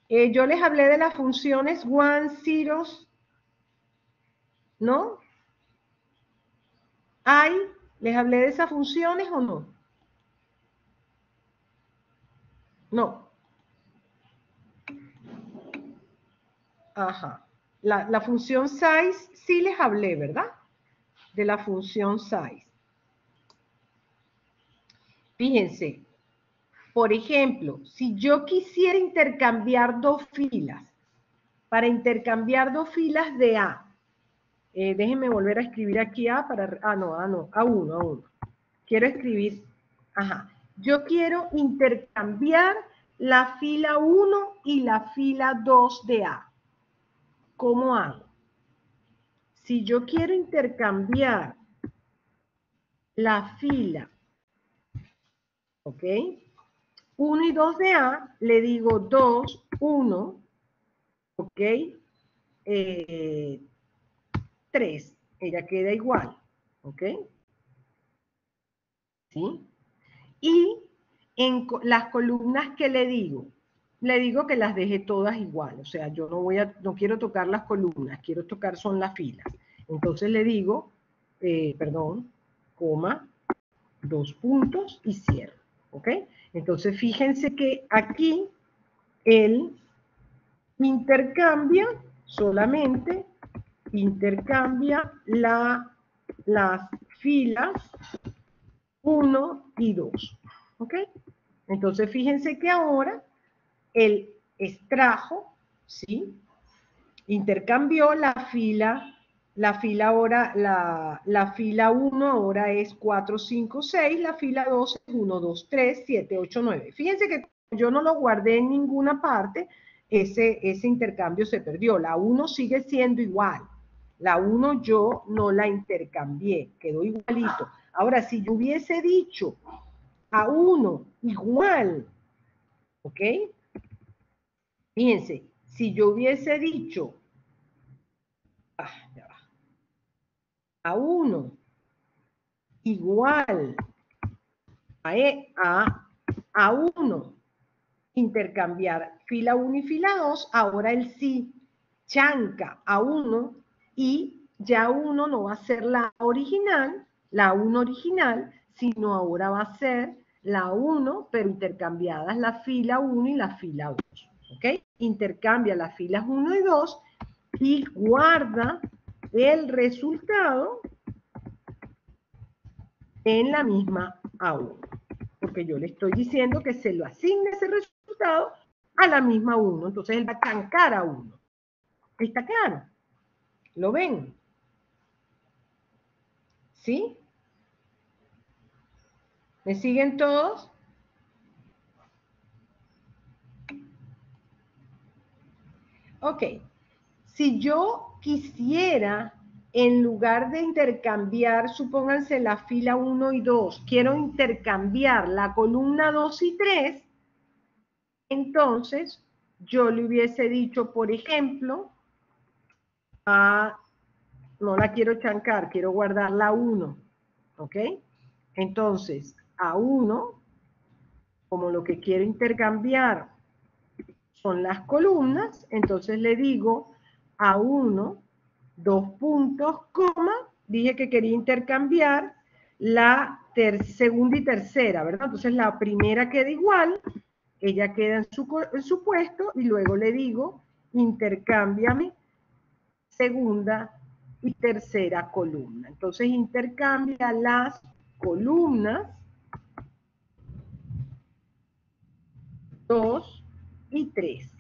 [SPEAKER 1] Yo les hablé de las funciones one, zeros, ¿no? ¿Les hablé de esas funciones o no? No. Ajá. La función size sí les hablé, ¿verdad? De la función size. Fíjense, por ejemplo, si yo quisiera intercambiar 2 filas, para intercambiar 2 filas de A, déjenme volver a escribir aquí A para, A1, A1. Quiero escribir, yo quiero intercambiar la fila 1 y la fila 2 de A. ¿Cómo hago? Si yo quiero intercambiar la fila, ¿ok? 1 y 2 de A, le digo 2, 1, ¿ok? 3, ella queda igual, ¿ok? ¿Sí? Y en las columnas que le digo que las deje todas igual, o sea, yo no quiero tocar las columnas, quiero tocar son las filas. Entonces le digo, coma, 2 puntos y cierro, ¿ok? Entonces fíjense que aquí él solamente intercambia las filas 1 y 2, ¿ok? Entonces fíjense que ahora él extrajo, ¿sí? Intercambió la fila ahora, la fila 1 ahora es 4, 5, 6, la fila 2 es 1, 2, 3, 7, 8, 9. Fíjense que yo no lo guardé en ninguna parte, ese intercambio se perdió. La 1 sigue siendo igual. La 1 yo no la intercambié, quedó igualito. Ahora, si yo hubiese dicho a 1 igual, ¿ok? Fíjense, si yo hubiese dicho ya va, a 1 igual a 1, intercambiar fila 1 y fila 2, ahora el sí chanca a 1 y ya 1 no va a ser la original, la 1 original, sino ahora va a ser la 1, pero intercambiadas la fila 1 y la fila 2. ¿Ok? Intercambia las filas 1 y 2 y guarda el resultado en la misma A1. Porque yo le estoy diciendo que se lo asigne ese resultado a la misma 1. Entonces él va a chancar a 1. ¿Está claro? ¿Lo ven? ¿Sí? ¿Me siguen todos? Ok. Si yo quisiera, en lugar de intercambiar, supónganse la fila 1 y 2, quiero intercambiar la columna 2 y 3, entonces yo le hubiese dicho, por ejemplo, no la quiero chancar, quiero guardar la 1, ¿ok? Entonces, a 1, como lo que quiero intercambiar son las columnas, entonces le digo a 1, 2 puntos, coma, dije que quería intercambiar la segunda y tercera, ¿verdad? Entonces la primera queda igual, ella queda en su puesto, y luego le digo, intercámbiame segunda y tercera columna. Entonces intercambia las columnas 2 y 3.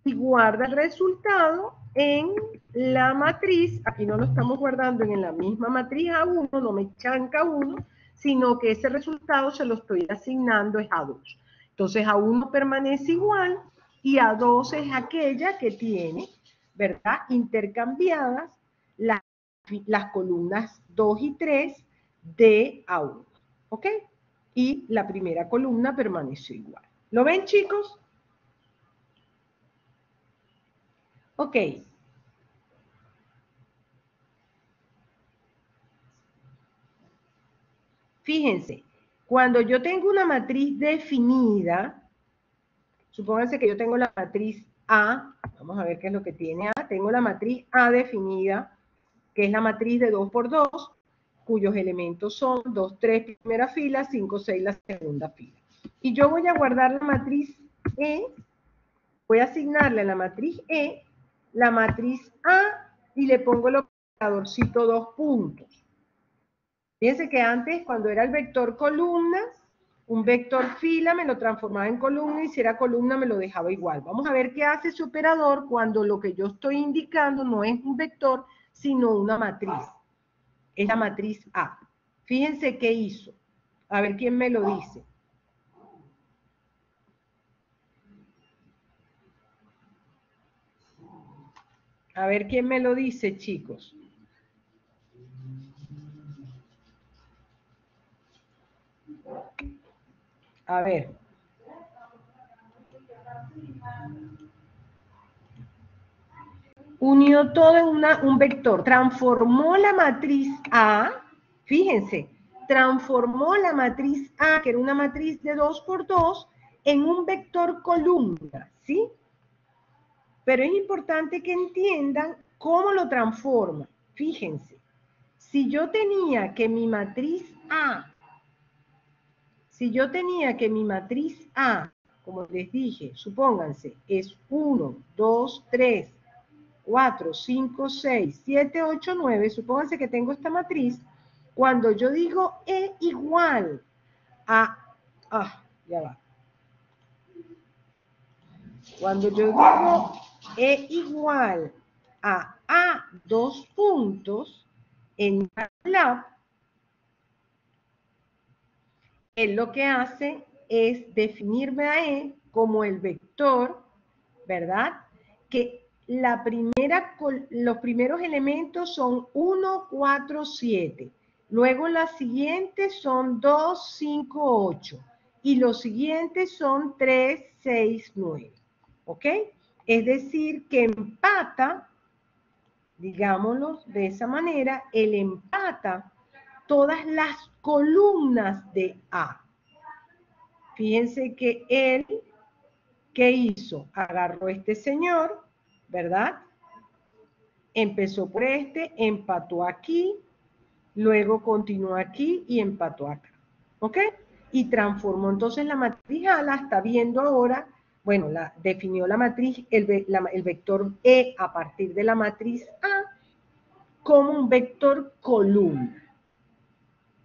[SPEAKER 1] Y guarda el resultado en la matriz. Aquí no lo estamos guardando en la misma matriz A1, no me chanca 1, sino que ese resultado se lo estoy asignando es A2. Entonces A1 permanece igual y A2 es aquella que tiene, ¿verdad?, intercambiadas las columnas 2 y 3 de A1. ¿Ok? Y la primera columna permaneció igual. ¿Lo ven, chicos? Ok. Fíjense, cuando yo tengo una matriz definida, supónganse que yo tengo la matriz A, vamos a ver qué es lo que tiene A, tengo la matriz A definida, que es la matriz de 2 por 2, cuyos elementos son 2, 3 primera fila, 5, 6 la segunda fila. Y yo voy a guardar la matriz E, voy a asignarle a la matriz E la matriz A y le pongo el operadorcito 2 puntos. Fíjense que antes, cuando era el vector columna, un vector fila me lo transformaba en columna, y si era columna me lo dejaba igual. Vamos a ver qué hace ese operador cuando lo que yo estoy indicando no es un vector, sino una matriz. Es la matriz A. Fíjense qué hizo. A ver quién me lo dice. A ver quién me lo dice, chicos. A ver. Unió todo en un vector. Transformó la matriz A, fíjense, transformó la matriz A, que era una matriz de 2 por 2, en un vector columna, ¿sí? Pero es importante que entiendan cómo lo transforma. Fíjense, si yo tenía que mi matriz A, como les dije, supónganse, es 1, 2, 3, 4, 5, 6, 7, 8, 9, supónganse que tengo esta matriz, cuando yo digo E igual a, ya va. Cuando yo digo E igual a A 2 puntos en MATLAB, él lo que hace es definirme a E como el vector, ¿verdad?, que los primeros elementos son 1, 4, 7. Luego las siguientes son 2, 5, 8. Y los siguientes son 3, 6, 9. ¿Ok? Es decir, que empata, digámoslo de esa manera, él empata todas las columnas de A. Fíjense que él, ¿qué hizo? Agarró este señor, ¿verdad? Empezó por este, empató aquí, luego continuó aquí y empató acá. ¿Ok? Y transformó entonces la matriz A, la está viendo ahora, bueno, definió la matriz, el vector E a partir de la matriz A como un vector columna.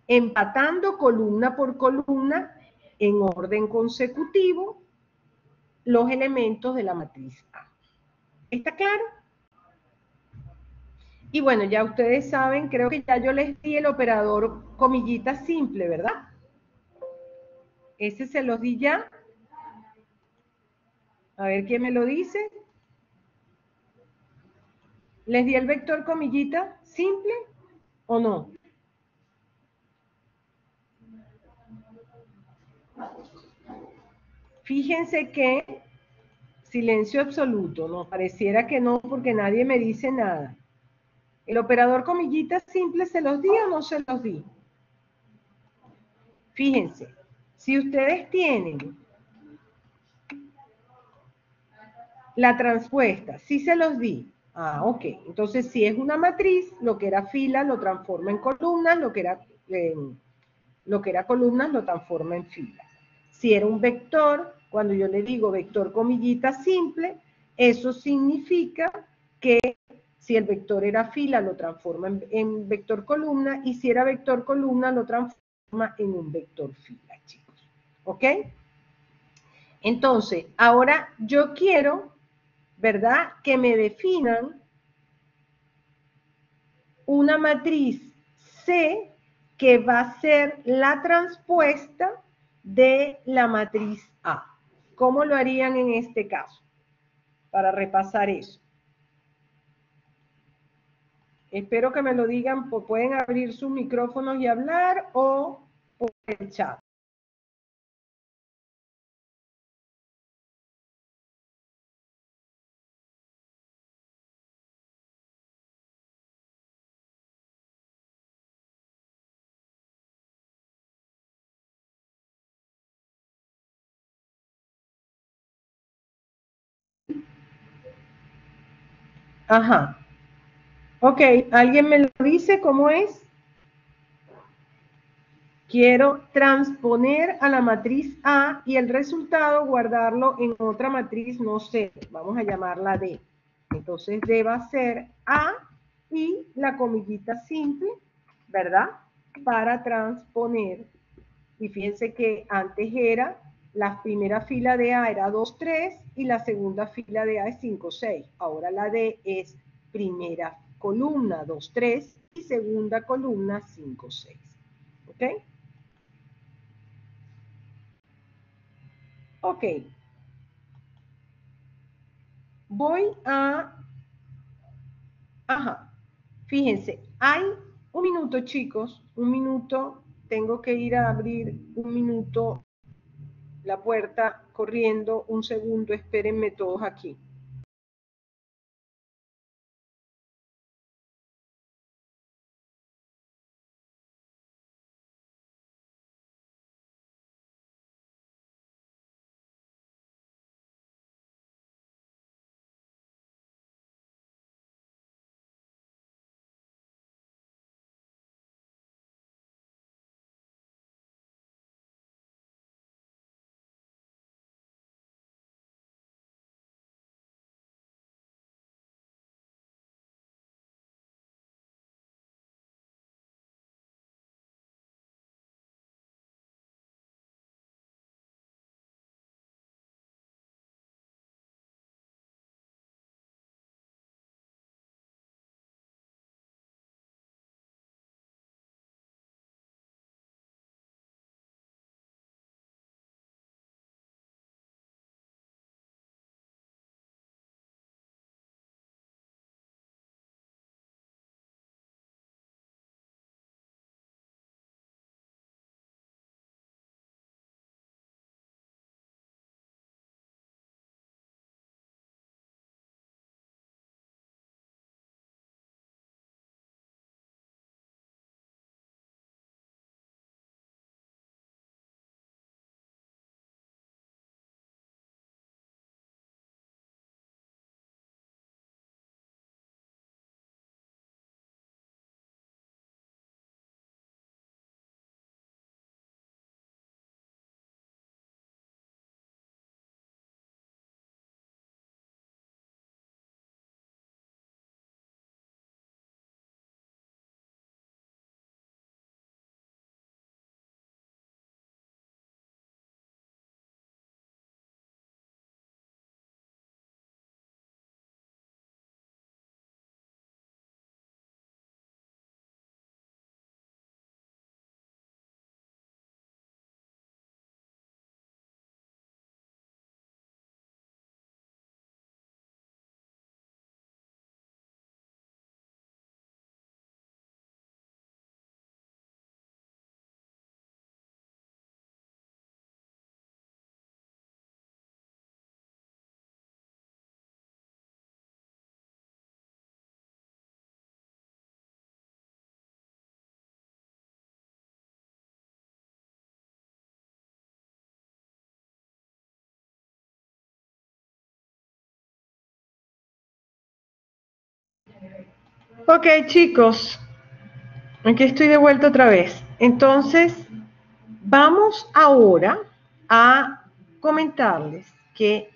[SPEAKER 1] Empatando columna por columna en orden consecutivo los elementos de la matriz A. ¿Está claro? Y bueno, ya ustedes saben, creo que ya yo les di el operador comillita simple, ¿verdad? Ese se los di ya. A ver quién me lo dice. ¿Les di el vector comillita simple o no? Fíjense que silencio absoluto, nos pareciera que no porque nadie me dice nada. ¿El operador comillita simple se los di o no se los di? Fíjense, si ustedes tienen la transpuesta, sí se los di. Ah, ok. Entonces, si es una matriz, lo que era fila lo transforma en columnas, lo que era columnas lo transforma en filas. Si era un vector, cuando yo le digo vector comillita simple, eso significa que si el vector era fila, lo transforma en vector columna, y si era vector columna, lo transforma en un vector fila, chicos. ¿Ok? Entonces, ahora yo quiero, ¿verdad?, que me definan una matriz C que va a ser la transpuesta de la matriz A. ¿Cómo lo harían en este caso? Para repasar eso. Espero que me lo digan, pueden abrir sus micrófonos y hablar o por el chat. Ajá. Ok, ¿alguien me lo dice cómo es? Quiero transponer a la matriz A y el resultado guardarlo en otra matriz, no sé, vamos a llamarla D. Entonces D va a ser A y la comillita simple, ¿verdad? Para transponer. Y fíjense que antes era, la primera fila de A era 2, 3 y la segunda fila de A es 5, 6. Ahora la D es primera columna 2, 3 y segunda columna 5, 6. ¿Ok? Ok, voy a... Ajá, fíjense, hay un minuto, chicos, un minuto, tengo que ir a abrir un minuto la puerta corriendo, un segundo, espérenme todos aquí. Ok, chicos, aquí estoy de vuelta otra vez. Entonces, vamos ahora a comentarles que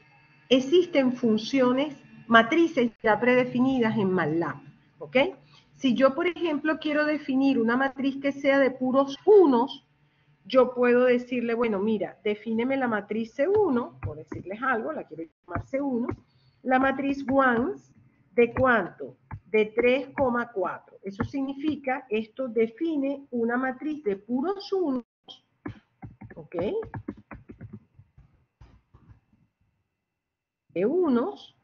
[SPEAKER 1] existen funciones, matrices ya predefinidas en MATLAB, ¿ok? Si yo, por ejemplo, quiero definir una matriz que sea de puros unos, yo puedo decirle, bueno, mira, defíneme la matriz C1, por decirles algo, la quiero llamar C1, la matriz ones, ¿de cuánto? De 3,4. Eso significa, esto define una matriz de puros unos, ¿ok? De unos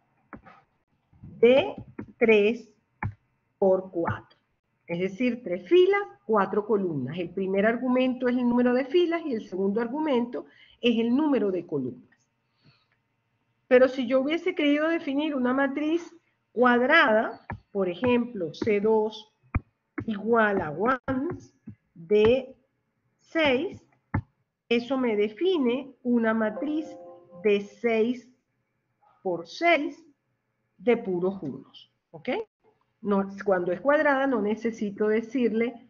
[SPEAKER 1] de 3 por 4. Es decir, 3 filas, 4 columnas. El primer argumento es el número de filas y el segundo argumento es el número de columnas. Pero si yo hubiese querido definir una matriz cuadrada, por ejemplo, C2 igual a ones de 6, eso me define una matriz de 6 por 6 de puros unos, ¿ok? No, cuando es cuadrada no necesito decirle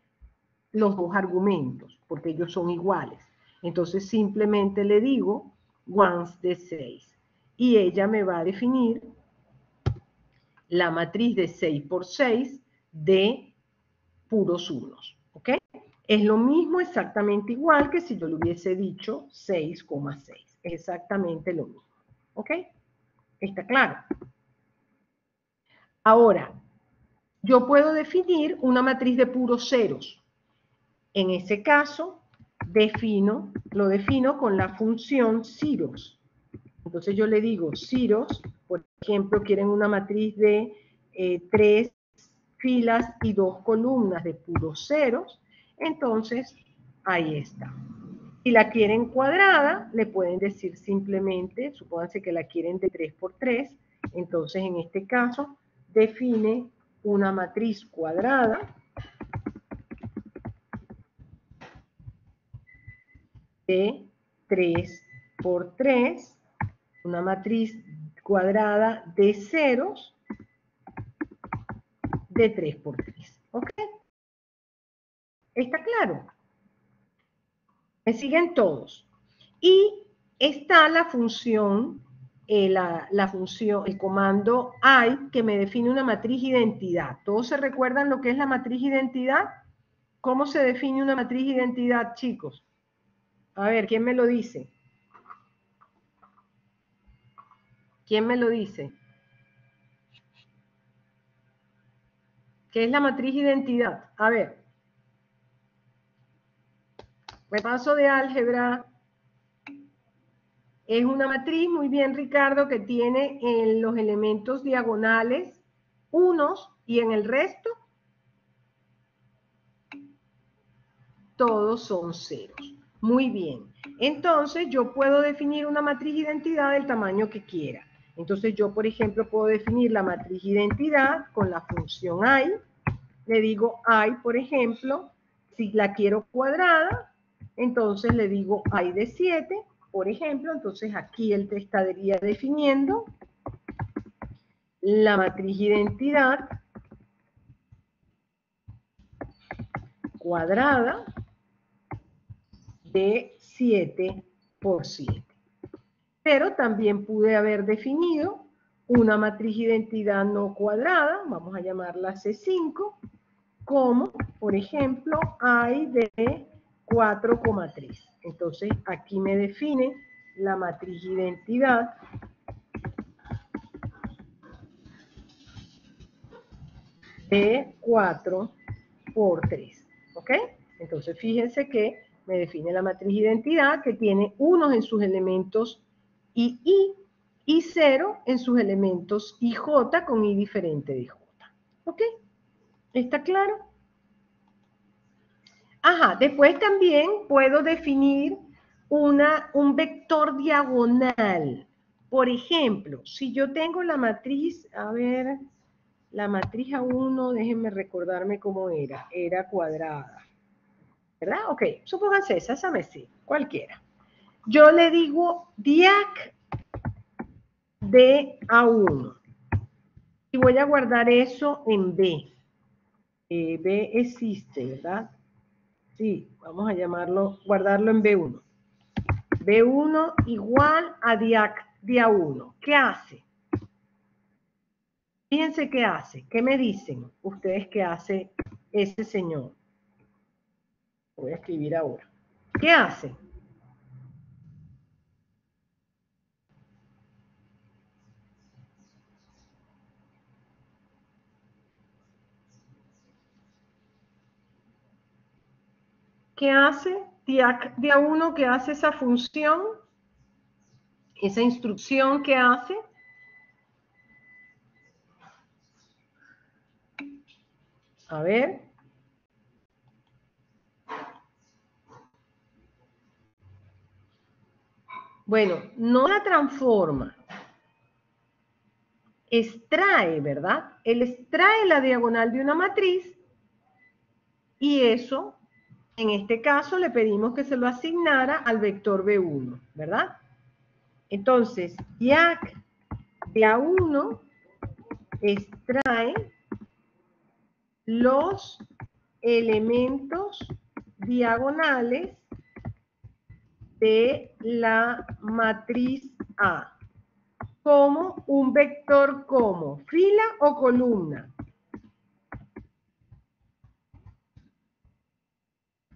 [SPEAKER 1] los dos argumentos, porque ellos son iguales. Entonces simplemente le digo ones de 6. Y ella me va a definir la matriz de 6 por 6 de puros unos, ¿ok? Es lo mismo, exactamente igual que si yo le hubiese dicho 6,6. Es exactamente lo mismo, ¿ok? ¿Está claro? Ahora, yo puedo definir una matriz de puros ceros. En ese caso, lo defino con la función zeros. Entonces yo le digo zeros, por ejemplo, quieren una matriz de 3 filas y 2 columnas de puros ceros, entonces ahí está. Si la quieren cuadrada, le pueden decir simplemente, supónganse que la quieren de 3 por 3, entonces en este caso define una matriz cuadrada de 3 por 3, una matriz cuadrada de ceros de 3 por 3. ¿Ok? ¿Está claro? Me siguen todos. Y está la función, el comando I, que me define una matriz identidad. ¿Todos se recuerdan lo que es la matriz identidad? ¿Cómo se define una matriz identidad, chicos? A ver, ¿quién me lo dice? ¿Quién me lo dice? ¿Qué es la matriz identidad? A ver. Repaso de álgebra. Es una matriz, muy bien Ricardo, que tiene en los elementos diagonales unos y en el resto todos son ceros. Muy bien. Entonces yo puedo definir una matriz identidad del tamaño que quiera. Entonces yo, por ejemplo, puedo definir la matriz identidad con la función I. Le digo I, por ejemplo, si la quiero cuadrada, entonces le digo I de 7, por ejemplo. Entonces aquí él te estaría definiendo la matriz identidad cuadrada de 7 por 7. Pero también pude haber definido una matriz identidad no cuadrada, vamos a llamarla C5, como, por ejemplo, I de 4,3. Entonces, aquí me define la matriz identidad de 4 por 3. ¿Ok? Entonces, fíjense que me define la matriz identidad que tiene unos en sus elementos y 0 en sus elementos IJ con I diferente de J. ¿Ok? ¿Está claro? Ajá, después también puedo definir un vector diagonal. Por ejemplo, si yo tengo la matriz, a ver, la matriz A1, déjenme recordarme cómo era cuadrada. ¿Verdad? Ok, supónganse esa me sí, cualquiera. Yo le digo diac de A1 y voy a guardar eso en B. B existe, ¿verdad? Sí, vamos a llamarlo, guardarlo en B1. B1 igual a día 1. ¿Qué hace? Fíjense qué hace. ¿Qué me dicen ustedes que hace ese señor? Voy a escribir ahora. ¿Qué hace? ¿Qué hace? Día 1, ¿qué hace esa función? Esa instrucción que hace. A ver. Bueno, no la transforma. Extrae, ¿verdad? Él extrae la diagonal de una matriz y eso, en este caso, le pedimos que se lo asignara al vector B1, ¿verdad? Entonces, YAC de A1 extrae los elementos diagonales de la matriz A. Como un vector como fila o columna.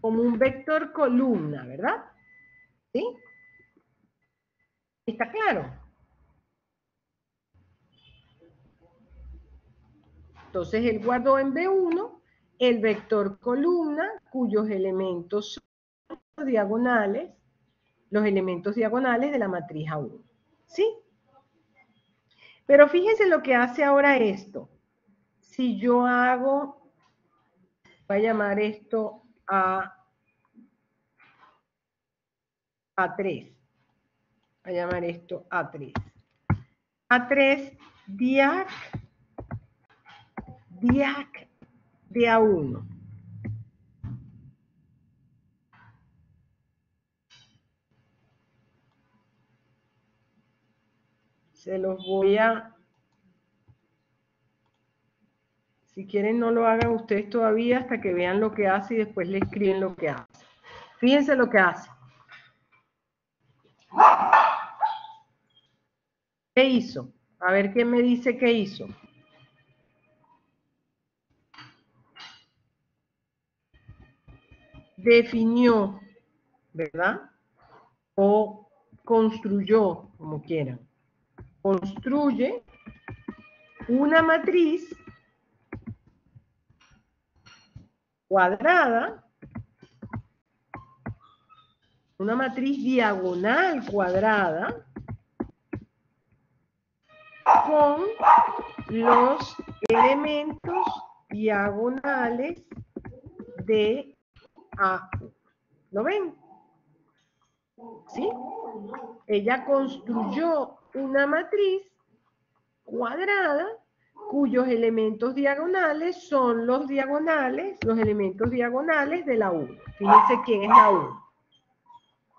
[SPEAKER 1] Como un vector columna, ¿verdad? ¿Sí? ¿Está claro? Entonces él guardó en B1 el vector columna cuyos elementos son diagonales, los elementos diagonales de la matriz A1. ¿Sí? Pero fíjense lo que hace ahora esto. Si yo hago, voy a llamar esto A3. Voy a llamar esto A3. A3 diac de A1. Se los voy a... Si quieren no lo hagan ustedes todavía hasta que vean lo que hace y después le escriben lo que hace. Fíjense lo que hace. ¿Qué hizo? A ver quién me dice qué hizo. Definió, ¿verdad? O construyó, como quieran. Construye una matriz cuadrada, una matriz diagonal cuadrada, con los elementos diagonales de A. ¿Lo ven? ¿Sí? Ella construyó una matriz cuadrada cuyos elementos diagonales son los elementos diagonales de la 1. Fíjense quién es la 1.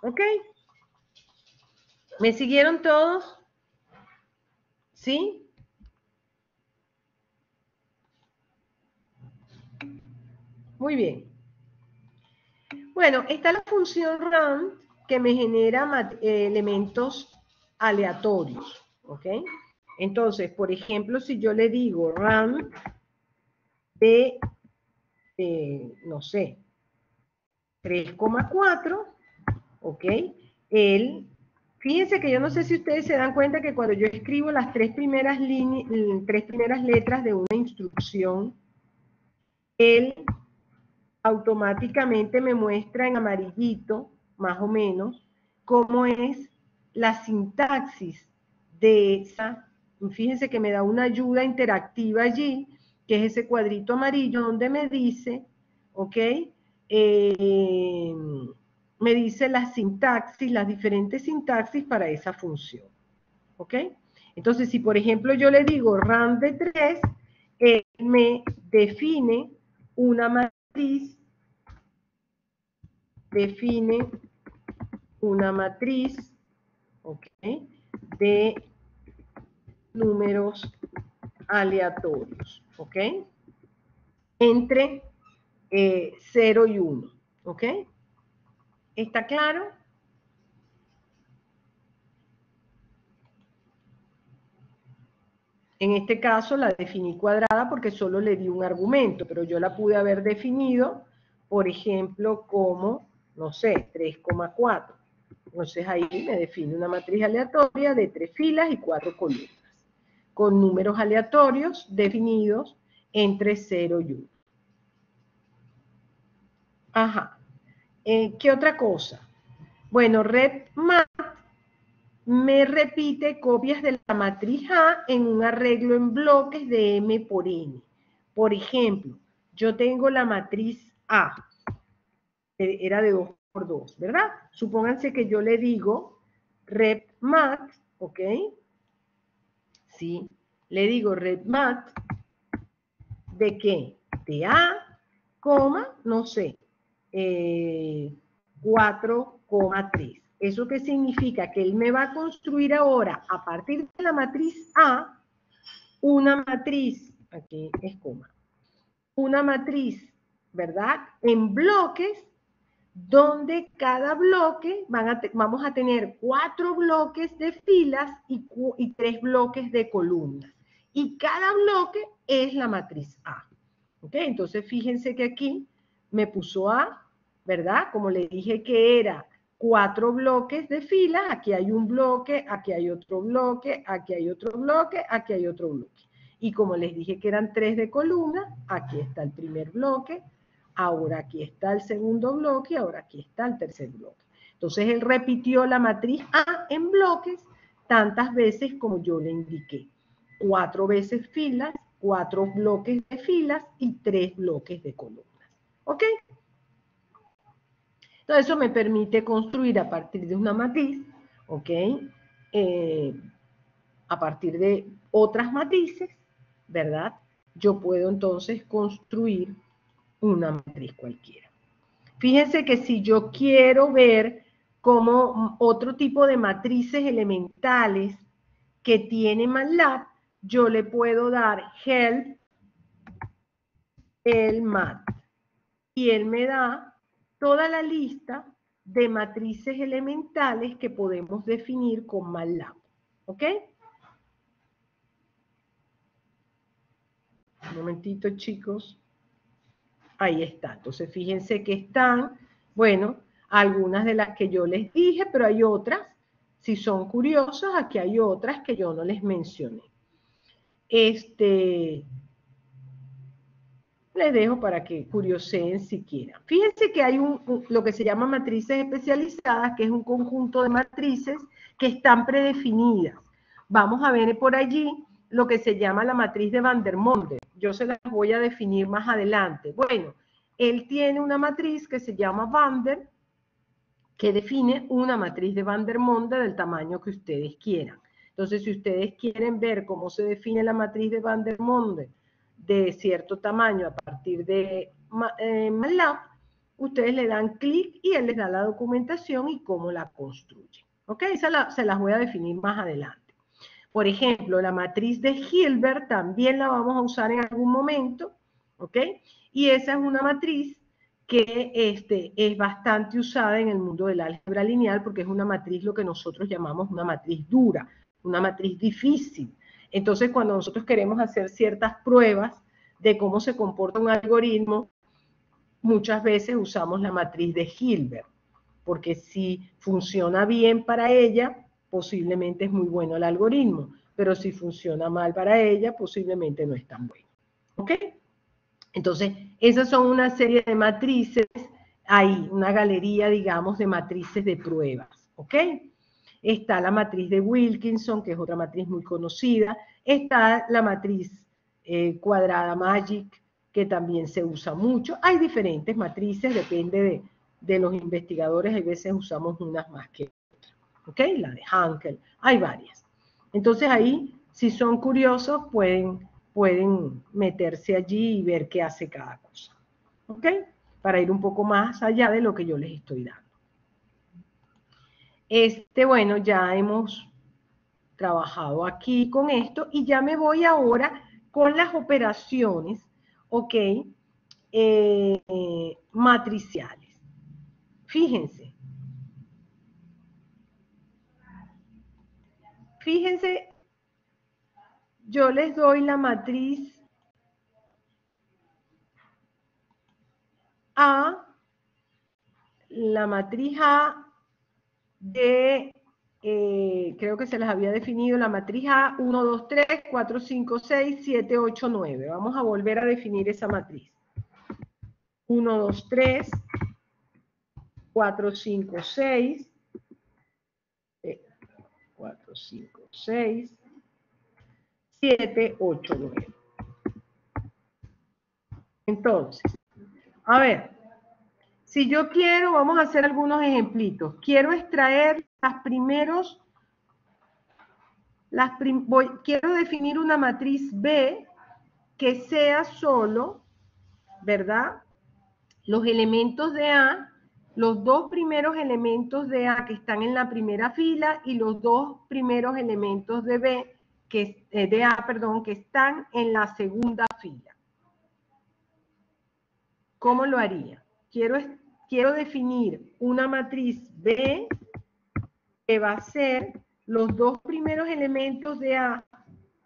[SPEAKER 1] ¿Ok? ¿Me siguieron todos? ¿Sí? Muy bien. Bueno, está la función rand que me genera elementos aleatorios. ¿Ok? Entonces, por ejemplo, si yo le digo rand de, no sé, 3,4, ¿ok? Fíjense que yo no sé si ustedes se dan cuenta que cuando yo escribo las tres primeras letras de una instrucción, él automáticamente me muestra en amarillito, más o menos, cómo es la sintaxis de esa. Fíjense que me da una ayuda interactiva allí, que es ese cuadrito amarillo donde me dice, ¿ok? Me dice la sintaxis, las diferentes sintaxis para esa función. ¿Ok? Entonces, si por ejemplo yo le digo rand de 3, él me define una matriz, ¿ok? De números aleatorios, ¿ok? entre 0 y 1, ¿ok? ¿Está claro? En este caso la definí cuadrada porque solo le di un argumento, pero yo la pude haber definido, por ejemplo, como, no sé, 3,4. Entonces ahí me define una matriz aleatoria de 3 filas y 4 columnas, con números aleatorios definidos entre 0 y 1. Ajá. ¿Qué otra cosa? Bueno, RepMath me repite copias de la matriz A en un arreglo en bloques de M por N. Por ejemplo, yo tengo la matriz A, que era de 2 por 2, ¿verdad? Supónganse que yo le digo RepMath, ¿ok? Sí, le digo RepMath, ¿de qué? De A, no sé, 4,3. ¿Eso qué significa? Que él me va a construir ahora, a partir de la matriz A, una matriz, aquí es coma, una matriz, ¿verdad? En bloques, donde cada bloque vamos a tener 4 bloques de filas y 3 bloques de columnas. Y cada bloque es la matriz A. ¿Ok? Entonces fíjense que aquí me puso A, ¿verdad? Como le dije que era 4 bloques de filas, aquí hay un bloque, aquí hay otro bloque, aquí hay otro bloque, aquí hay otro bloque. Y como les dije que eran 3 de columna, aquí está el primer bloque, ahora aquí está el segundo bloque, ahora aquí está el tercer bloque. Entonces él repitió la matriz A en bloques tantas veces como yo le indiqué. 4 veces filas, 4 bloques de filas y 3 bloques de columnas. ¿Ok? Entonces eso me permite construir a partir de una matriz, ¿ok? A partir de otras matrices, ¿verdad? Yo puedo entonces construir una matriz cualquiera. Fíjense que si yo quiero ver cómo otro tipo de matrices elementales que tiene MATLAB, yo le puedo dar help el mat y él me da toda la lista de matrices elementales que podemos definir con MATLAB. ¿Ok? Un momentito, chicos. Ahí está. Entonces, fíjense que están, bueno, algunas de las que yo les dije, pero hay otras, si son curiosos, aquí hay otras que yo no les mencioné. Les dejo para que curioseen si quieren. Fíjense que hay lo que se llama matrices especializadas, que es un conjunto de matrices que están predefinidas. Vamos a ver por allí lo que se llama la matriz de Vandermonde. Yo se las voy a definir más adelante. Bueno, él tiene una matriz que se llama Vander, que define una matriz de Vandermonde del tamaño que ustedes quieran. Entonces, si ustedes quieren ver cómo se define la matriz de Vandermonde de cierto tamaño a partir de MATLAB, ustedes le dan clic y él les da la documentación y cómo la construye. ¿Ok? Se las voy a definir más adelante. Por ejemplo, la matriz de Hilbert también la vamos a usar en algún momento. ¿Ok? Y esa es una matriz que es bastante usada en el mundo del álgebra lineal porque es una matriz lo que nosotros llamamos una matriz dura, una matriz difícil. Entonces, cuando nosotros queremos hacer ciertas pruebas de cómo se comporta un algoritmo, muchas veces usamos la matriz de Hilbert, porque si funciona bien para ella, posiblemente es muy bueno el algoritmo, pero si funciona mal para ella, posiblemente no es tan bueno. ¿Ok? Entonces, esas son una serie de matrices, hay una galería, digamos, de matrices de pruebas, ¿ok? Está la matriz de Wilkinson, que es otra matriz muy conocida, está la matriz cuadrada Magic, que también se usa mucho, hay diferentes matrices, depende de los investigadores, hay veces usamos unas más que otras, ¿ok? La de Hankel, hay varias. Entonces ahí, si son curiosos, pueden meterse allí y ver qué hace cada cosa. ¿Ok? Para ir un poco más allá de lo que yo les estoy dando. Bueno, ya hemos trabajado aquí con esto y ya me voy ahora con las operaciones, ¿ok? matriciales. Fíjense, yo les doy la matriz A, de, creo que se las había definido, la matriz A, 1, 2, 3, 4, 5, 6, 7, 8, 9. Vamos a volver a definir esa matriz. 1, 2, 3, 4, 5, 6, 4, 5, 6, 7, 8, 9. Entonces, a ver, si yo quiero, vamos a hacer algunos ejemplitos. Quiero extraer quiero definir una matriz B que sea solo, ¿verdad? Los elementos de A, los dos primeros elementos de A que están en la primera fila y los dos primeros elementos de B, de A, perdón, que están en la segunda fila. ¿Cómo lo haría? Quiero definir una matriz B que va a ser los dos primeros elementos de A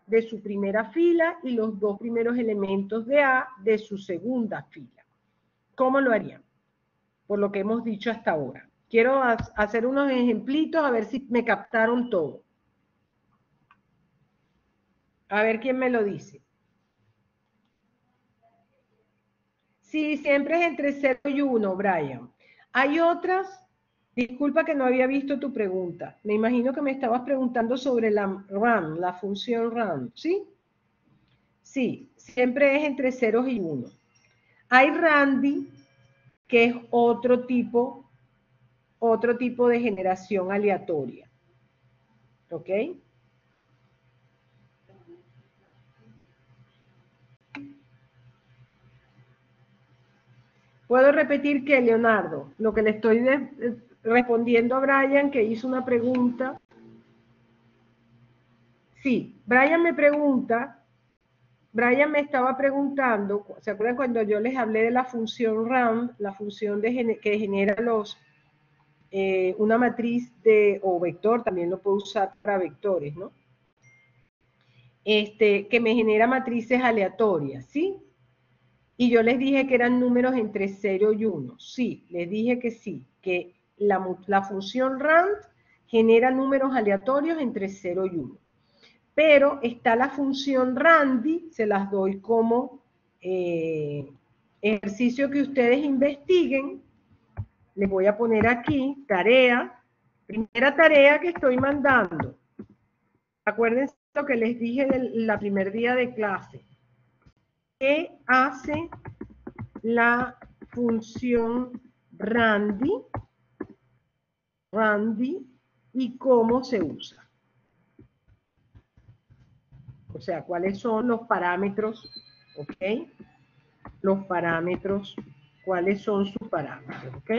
[SPEAKER 1] de su primera fila y los dos primeros elementos de A de su segunda fila. ¿Cómo lo harían? Por lo que hemos dicho hasta ahora. Quiero hacer unos ejemplitos a ver si me captaron todo. A ver quién me lo dice. Sí, siempre es entre 0 y 1, Brian. Hay otras, disculpa que no había visto tu pregunta. Me imagino que me estabas preguntando sobre la RAM, la función RAM, ¿sí? Sí, siempre es entre 0 y 1. Hay Randy, que es otro tipo de generación aleatoria. ¿Ok? Puedo repetir que, Leonardo, lo que le estoy respondiendo a Brian, que hizo una pregunta. Sí, Brian me estaba preguntando, ¿se acuerdan cuando yo les hablé de la función RAM, la función que genera una matriz o vector, también lo puedo usar para vectores, ¿no? Que me genera matrices aleatorias, ¿sí? Y yo les dije que eran números entre 0 y 1. Sí, les dije que sí, que la función rand genera números aleatorios entre 0 y 1. Pero está la función randy, se las doy como ejercicio que ustedes investiguen. Les voy a poner aquí, tarea, primera tarea que estoy mandando. Acuérdense lo que les dije del primer día de clase. ¿Qué hace la función randy y cómo se usa? O sea, ¿cuáles son los parámetros? ¿Ok? Los parámetros, ¿cuáles son sus parámetros? ¿Ok?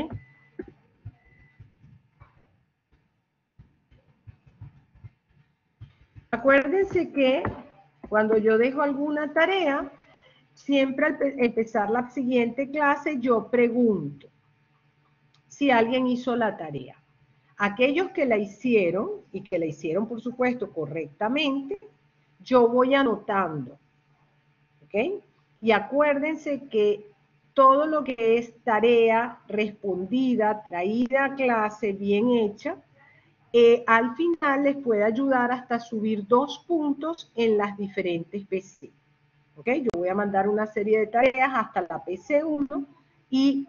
[SPEAKER 1] Acuérdense que cuando yo dejo alguna tarea, siempre al empezar la siguiente clase, yo pregunto si alguien hizo la tarea. Aquellos que la hicieron, y que la hicieron, por supuesto, correctamente, yo voy anotando. ¿Ok? Y acuérdense que todo lo que es tarea respondida, traída a clase, bien hecha, al final les puede ayudar hasta subir 2 puntos en las diferentes PC. ¿Ok? Yo voy a mandar una serie de tareas hasta la PC1 y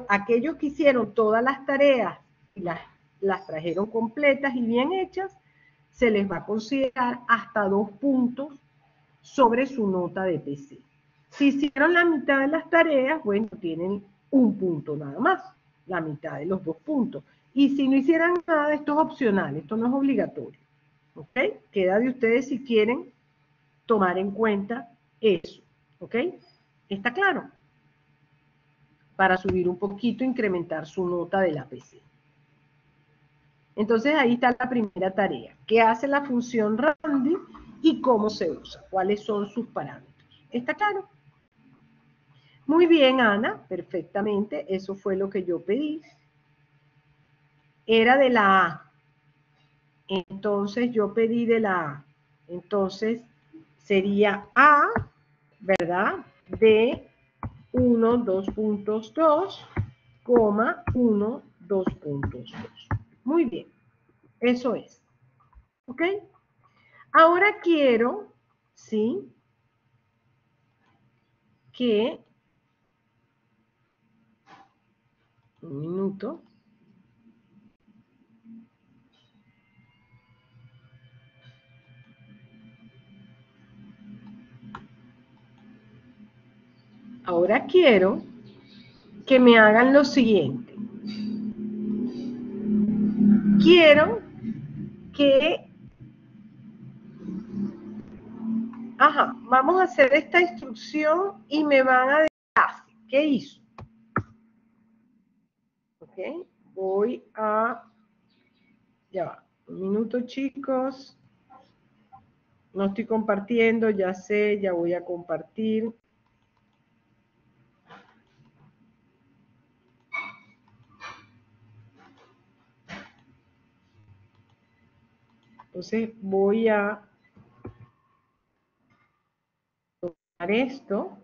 [SPEAKER 1] aquellos que hicieron todas las tareas y las trajeron completas y bien hechas, se les va a considerar hasta 2 puntos sobre su nota de PC. Si hicieron la mitad de las tareas, bueno, tienen 1 punto nada más, la mitad de los 2 puntos. Y si no hicieran nada, esto es opcional, esto no es obligatorio. ¿Ok? Queda de ustedes si quieren tomar en cuenta eso. ¿Ok? ¿Está claro? Para subir un poquito, incrementar su nota de la PC. Entonces ahí está la primera tarea. ¿Qué hace la función randy y cómo se usa? ¿Cuáles son sus parámetros? ¿Está claro? Muy bien, Ana, perfectamente, eso fue lo que yo pedí. Era de la A. Entonces yo pedí de la A. Entonces sería A, ¿verdad? De 1, 2.2, 1, 2.2. Muy bien, eso es. ¿Ok? Ahora quiero, ¿sí? Que, un minuto. Ahora quiero que me hagan lo siguiente. Quiero que, vamos a hacer esta instrucción y me van a decir qué hizo. Ok, voy a, ya va, un minuto chicos. No estoy compartiendo, ya sé, ya voy a compartir. Entonces voy a tomar esto.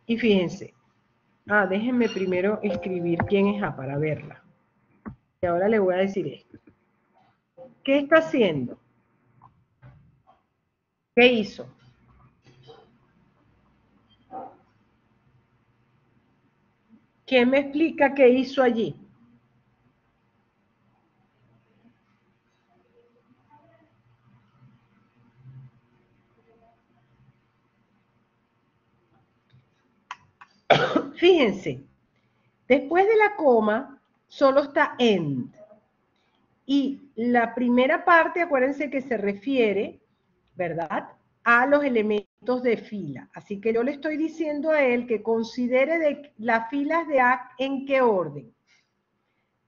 [SPEAKER 1] Y fíjense. Déjenme primero escribir quién es A para verla. Y ahora le voy a decir esto. ¿Qué está haciendo? ¿Qué hizo? ¿Quién me explica qué hizo allí? Fíjense, después de la coma solo está end. Y la primera parte, acuérdense que se refiere, ¿verdad?, a los elementos de fila. Así que yo le estoy diciendo a él que considere las filas de A en qué orden.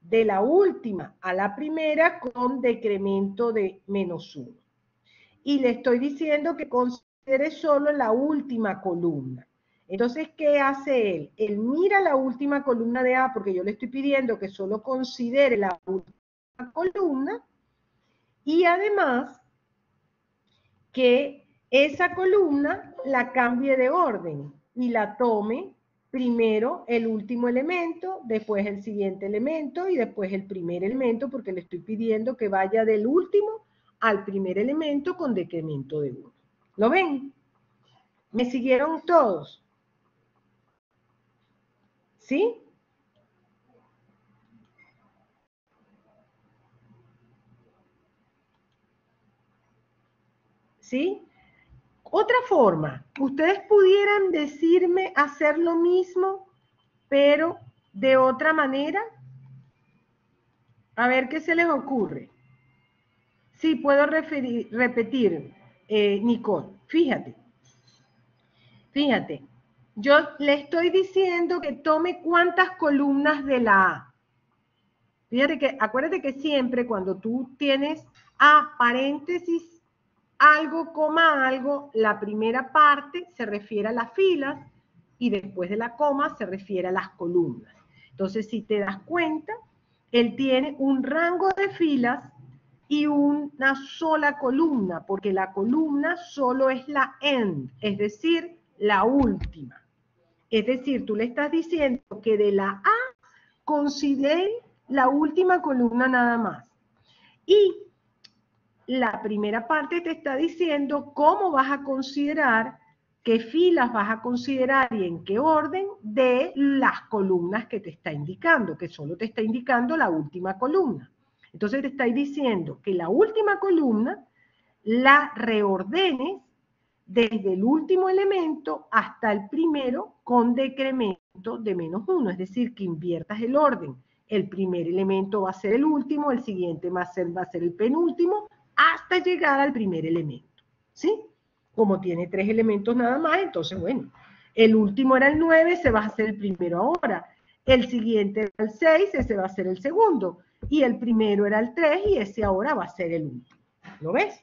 [SPEAKER 1] De la última a la primera con decremento de -1. Y le estoy diciendo que considere solo la última columna. Entonces, ¿qué hace él? Él mira la última columna de A, porque yo le estoy pidiendo que solo considere la última columna, y además que esa columna la cambie de orden y la tome primero el último elemento, después el siguiente elemento y después el primer elemento, porque le estoy pidiendo que vaya del último al primer elemento con decremento de 1. ¿Lo ven? ¿Me siguieron todos? ¿Sí? ¿Sí? Otra forma, ustedes pudieran decirme hacer lo mismo, pero de otra manera. A ver qué se les ocurre. Sí, puedo repetir, Nicole. Fíjate. Yo le estoy diciendo que tome cuántas columnas de la A. Fíjate que, acuérdate que siempre cuando tú tienes A, paréntesis, algo, coma, algo, la primera parte se refiere a las filas y después de la coma se refiere a las columnas. Entonces, si te das cuenta, él tiene un rango de filas y una sola columna, porque la columna solo es la end, es decir, la última. Es decir, tú le estás diciendo que de la A considere la última columna nada más. Y la primera parte te está diciendo cómo vas a considerar, qué filas vas a considerar y en qué orden de las columnas que te está indicando, que solo te está indicando la última columna. Entonces te está diciendo que la última columna la reordenes desde el último elemento hasta el primero con decremento de -1, es decir, que inviertas el orden. El primer elemento va a ser el último, el siguiente va a ser el penúltimo, hasta llegar al primer elemento, ¿sí? Como tiene 3 elementos nada más, entonces, bueno, el último era el 9, ese va a ser el primero ahora. El siguiente era el 6, ese va a ser el segundo. Y el primero era el 3 y ese ahora va a ser el último. ¿Lo ves?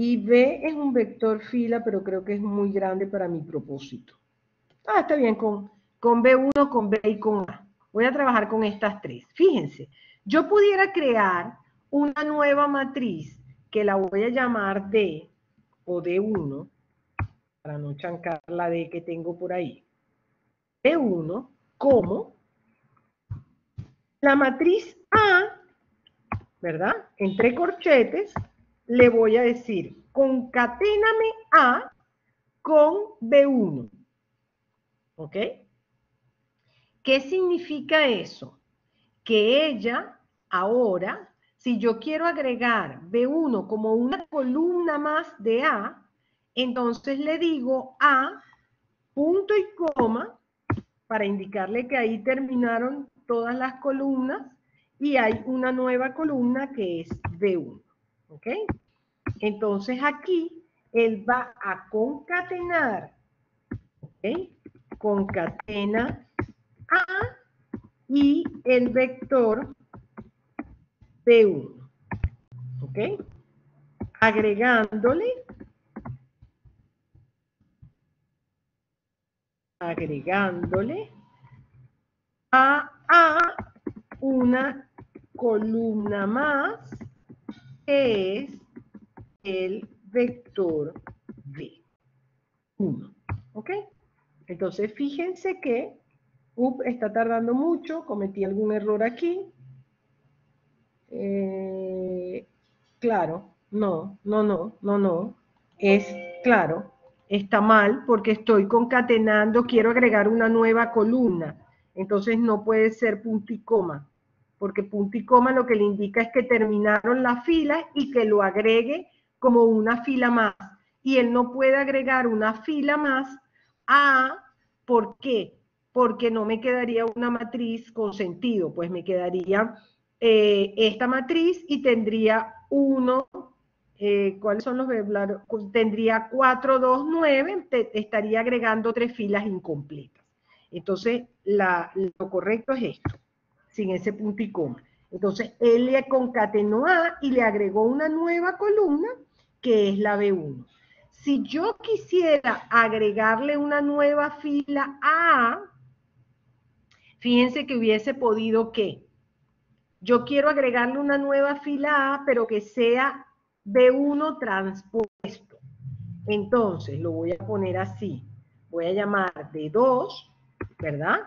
[SPEAKER 1] Y B es un vector fila, pero creo que es muy grande para mi propósito. Está bien, con B1, con B y con A. Voy a trabajar con estas tres. Fíjense, yo pudiera crear una nueva matriz que la voy a llamar D o D1, para no chancar la D que tengo por ahí. D1 como la matriz A, ¿verdad? Entre corchetes, le voy a decir, concaténame A con B1. ¿Ok? ¿Qué significa eso? Que ella ahora, si yo quiero agregar B1 como una columna más de A, entonces le digo A, punto y coma, para indicarle que ahí terminaron todas las columnas y hay una nueva columna que es B1. ¿Ok? Entonces aquí él va a concatenar, ¿ok? Concatena A y el vector B1, ¿ok? Agregándole a una columna más, que es el vector B1, ¿ok? Entonces fíjense que está tardando mucho, cometí algún error aquí. Claro, no, es claro, está mal porque estoy concatenando, quiero agregar una nueva columna, entonces no puede ser punto y coma, porque punto y coma lo que le indica es que terminaron la fila y que lo agregue como una fila más, y él no puede agregar una fila más ¿por qué? Porque no me quedaría una matriz con sentido, pues me quedaría esta matriz y tendría ¿cuáles son los vectores? Tendría 4, 2, 9, estaría agregando 3 filas incompletas. Entonces, lo correcto es esto, sin ese punto y coma. Entonces, él le concatenó A y le agregó una nueva columna, que es la B1. Si yo quisiera agregarle una nueva fila a, fíjense que hubiese podido, ¿qué? Yo quiero agregarle una nueva fila A, pero que sea B1 transpuesto. Entonces, lo voy a poner así. Voy a llamar D2, ¿verdad?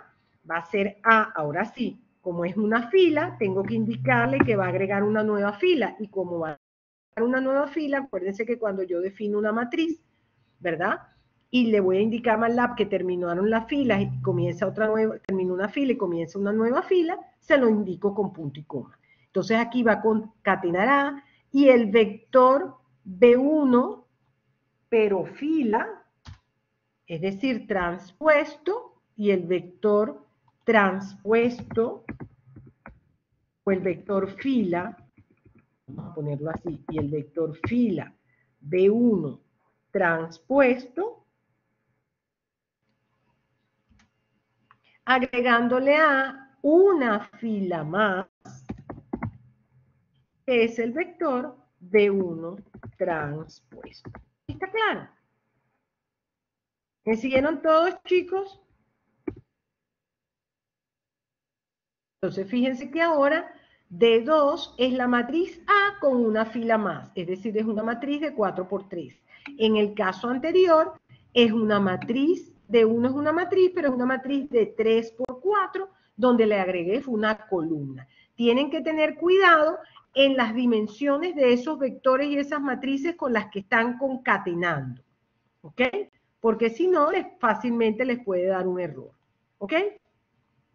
[SPEAKER 1] Va a ser A, ahora sí. Como es una fila, tengo que indicarle que va a agregar una nueva fila. Y como va a agregar una nueva fila, acuérdense que cuando yo defino una matriz, ¿verdad? Y le voy a indicar a MATLAB que terminaron las filas y comienza otra nueva, termina una fila y comienza una nueva fila, se lo indico con punto y coma. Entonces aquí va a concatenar A y el vector B1, pero fila, es decir, transpuesto, y el vector transpuesto, o el vector fila, vamos a ponerlo así, y el vector fila B1 transpuesto, agregándole a una fila más, que es el vector B1 transpuesto. ¿Está claro? ¿Me siguieron todos, chicos? Entonces, fíjense que ahora D2 es la matriz A con una fila más, es decir, es una matriz de 4 por 3. En el caso anterior, es una matriz, D1 es una matriz, pero es una matriz de 3 por 4, donde le agregué una columna. Tienen que tener cuidado en las dimensiones de esos vectores y esas matrices con las que están concatenando, ¿ok? Porque si no, fácilmente les puede dar un error, ¿ok?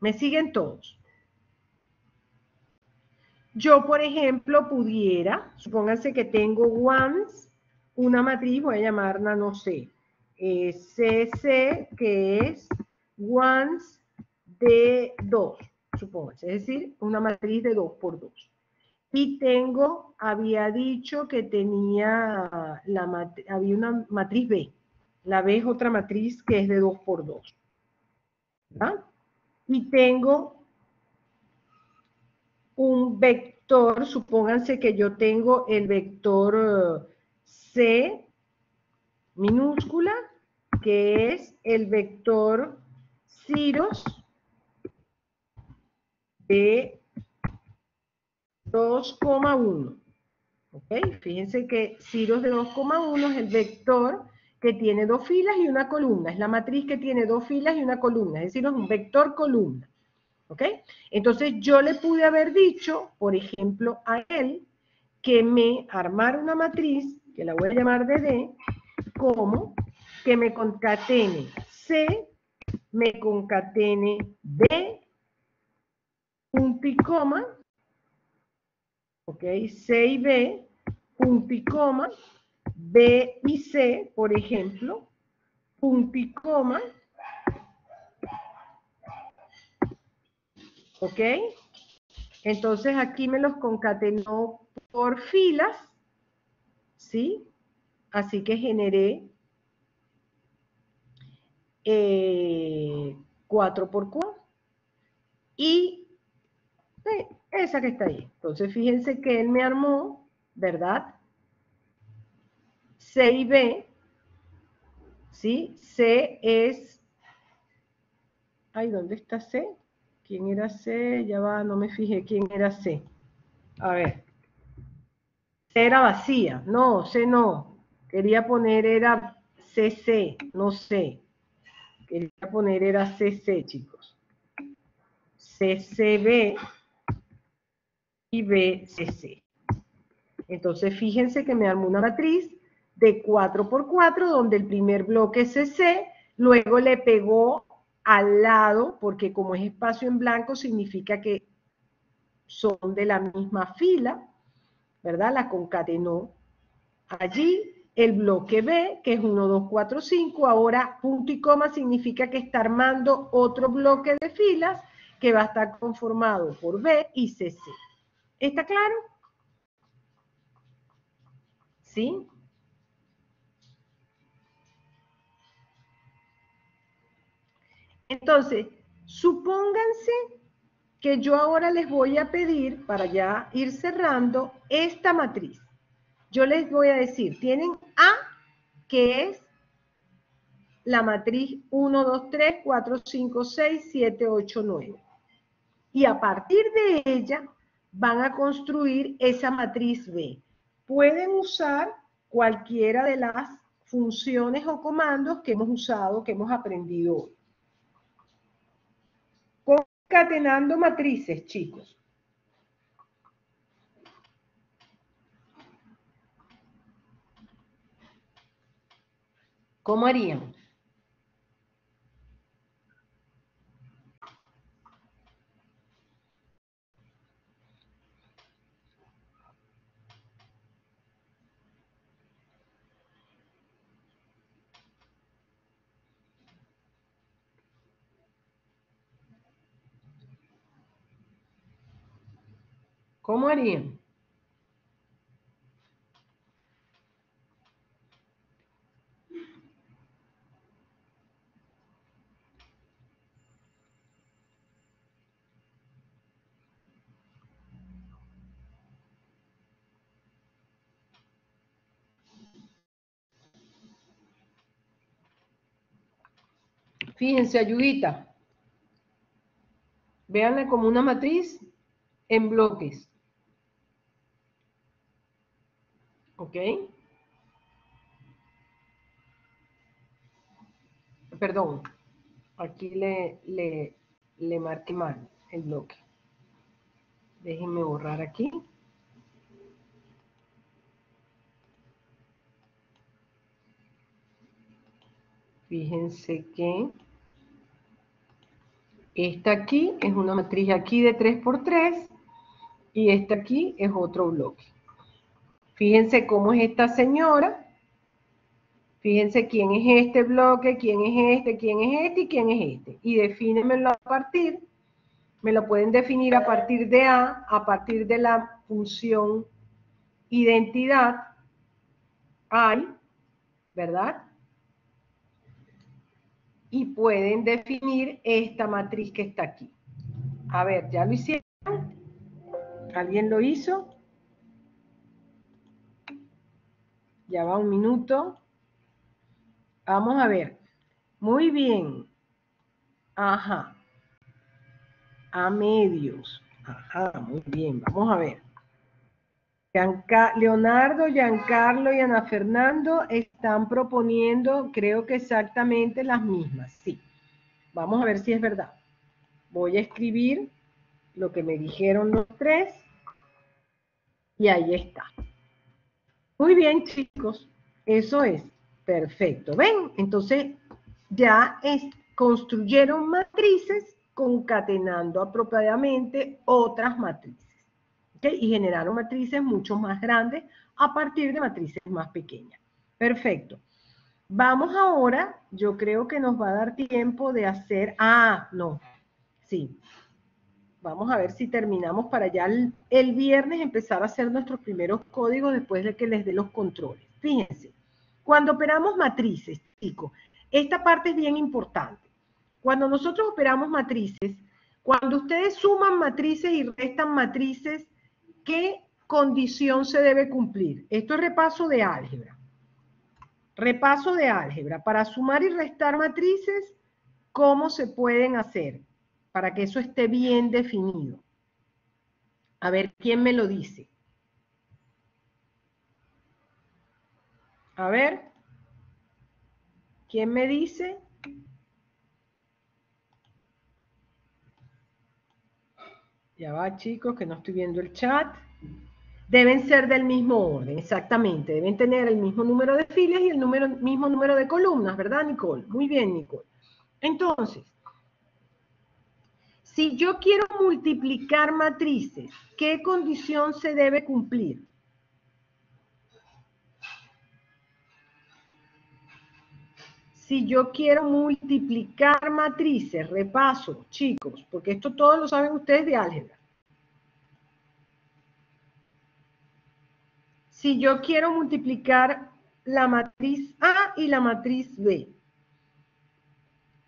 [SPEAKER 1] ¿Me siguen todos? Yo, por ejemplo, pudiera, supónganse que tengo ones, una matriz, voy a llamarla, no sé, CC, que es ones de 2, supónganse, es decir, una matriz de 2 por 2. Y tengo, había dicho que tenía, había una matriz B. La B es otra matriz que es de 2 por 2. ¿Verdad? Y tengo un vector, supónganse que yo tengo el vector C minúscula, que es el vector ceros de 2,1. ¿Ok? Fíjense que ceros de 2,1 es el vector que tiene dos filas y una columna. Es la matriz que tiene dos filas y una columna. Es decir, es un vector columna. ¿Ok? Entonces yo le pude haber dicho, por ejemplo, a él, que me armara una matriz, que la voy a llamar de D, como que me concatene C, me concatene B, punto y coma, ok, C y B, punto y coma, B y C, por ejemplo, punto y coma, ok. Entonces aquí me los concatenó por filas, ¿sí? Así que generé 4 por 4 y esa que está ahí. Entonces fíjense que él me armó, ¿verdad? C y B, ¿sí? C es... Ay, ¿dónde está C? ¿Quién era C? Ya va, no me fijé quién era C. A ver. C era vacía. No, C no. Quería poner era CC, no C. Quería poner era CC, chicos. CCB y BCC. Entonces, fíjense que me armó una matriz de 4 por 4, donde el primer bloque es CC, luego le pegó al lado, porque como es espacio en blanco, significa que son de la misma fila, ¿verdad? La concatenó allí. El bloque B, que es 1, 2, 4, 5, ahora punto y coma significa que está armando otro bloque de filas que va a estar conformado por B y CC. ¿Está claro? ¿Sí? Entonces, supónganse que yo ahora les voy a pedir, para ya ir cerrando, esta matriz. Yo les voy a decir, tienen A, que es la matriz 1, 2, 3, 4, 5, 6, 7, 8, 9. Y a partir de ella van a construir esa matriz B. Pueden usar cualquiera de las funciones o comandos que hemos usado, que hemos aprendido hoy. Concatenando matrices, chicos. ¿Cómo harían? ¿Cómo harían? Fíjense, ayudita. Véanla como una matriz en bloques. ¿Ok? Perdón, aquí le marqué mal el bloque. Déjenme borrar aquí. Fíjense que esta aquí es una matriz aquí de 3 por 3 y esta aquí es otro bloque. Fíjense cómo es esta señora. Fíjense quién es este bloque, quién es este, quién es este y quién es este. Y defínenmelo a partir, me lo pueden definir a partir de a partir de la función identidad, I, ¿verdad? Y pueden definir esta matriz que está aquí. A ver, ¿ya lo hicieron? ¿Alguien lo hizo? Ya va un minuto. Vamos a ver. Muy bien. Ajá. A medios. Ajá, muy bien. Vamos a ver. Leonardo, Giancarlo y Ana Fernando están proponiendo, creo que exactamente las mismas. Sí. Vamos a ver si es verdad. Voy a escribir lo que me dijeron los tres. Y ahí está. Muy bien, chicos. Eso es. Perfecto. ¿Ven? Entonces, ya construyeron matrices concatenando apropiadamente otras matrices. ¿Okay? Y generaron matrices mucho más grandes a partir de matrices más pequeñas. Perfecto. Vamos ahora, yo creo que nos va a dar tiempo de hacer... no. Sí. Vamos a ver si terminamos para ya el viernes empezar a hacer nuestros primeros códigos después de que les dé los controles. Fíjense, cuando operamos matrices, chicos, esta parte es bien importante. Cuando nosotros operamos matrices, cuando ustedes suman matrices y restan matrices, ¿qué condición se debe cumplir? Esto es repaso de álgebra. Repaso de álgebra. Para sumar y restar matrices, ¿cómo se pueden hacer? Para que eso esté bien definido. A ver, ¿quién me lo dice? A ver, ¿quién me dice? Ya va, chicos, que no estoy viendo el chat. Deben ser del mismo orden, exactamente. Deben tener el mismo número de filas y el mismo número de columnas, ¿verdad, Nicole? Muy bien, Nicole. Entonces, si yo quiero multiplicar matrices, ¿qué condición se debe cumplir? Si yo quiero multiplicar matrices, repaso, chicos, porque esto todo lo saben ustedes de álgebra. Si yo quiero multiplicar la matriz A y la matriz B,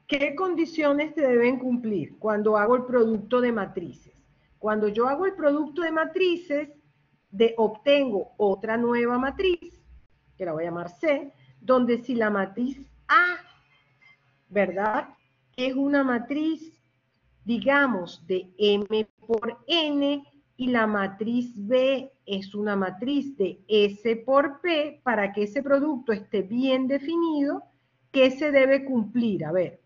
[SPEAKER 1] ¿qué condiciones se deben cumplir cuando hago el producto de matrices? Cuando yo hago el producto de matrices, obtengo otra nueva matriz, que la voy a llamar C, donde si la matriz A, ¿verdad?, es una matriz, digamos, de M por N, y la matriz B es una matriz de S por P, para que ese producto esté bien definido, ¿qué se debe cumplir? A ver.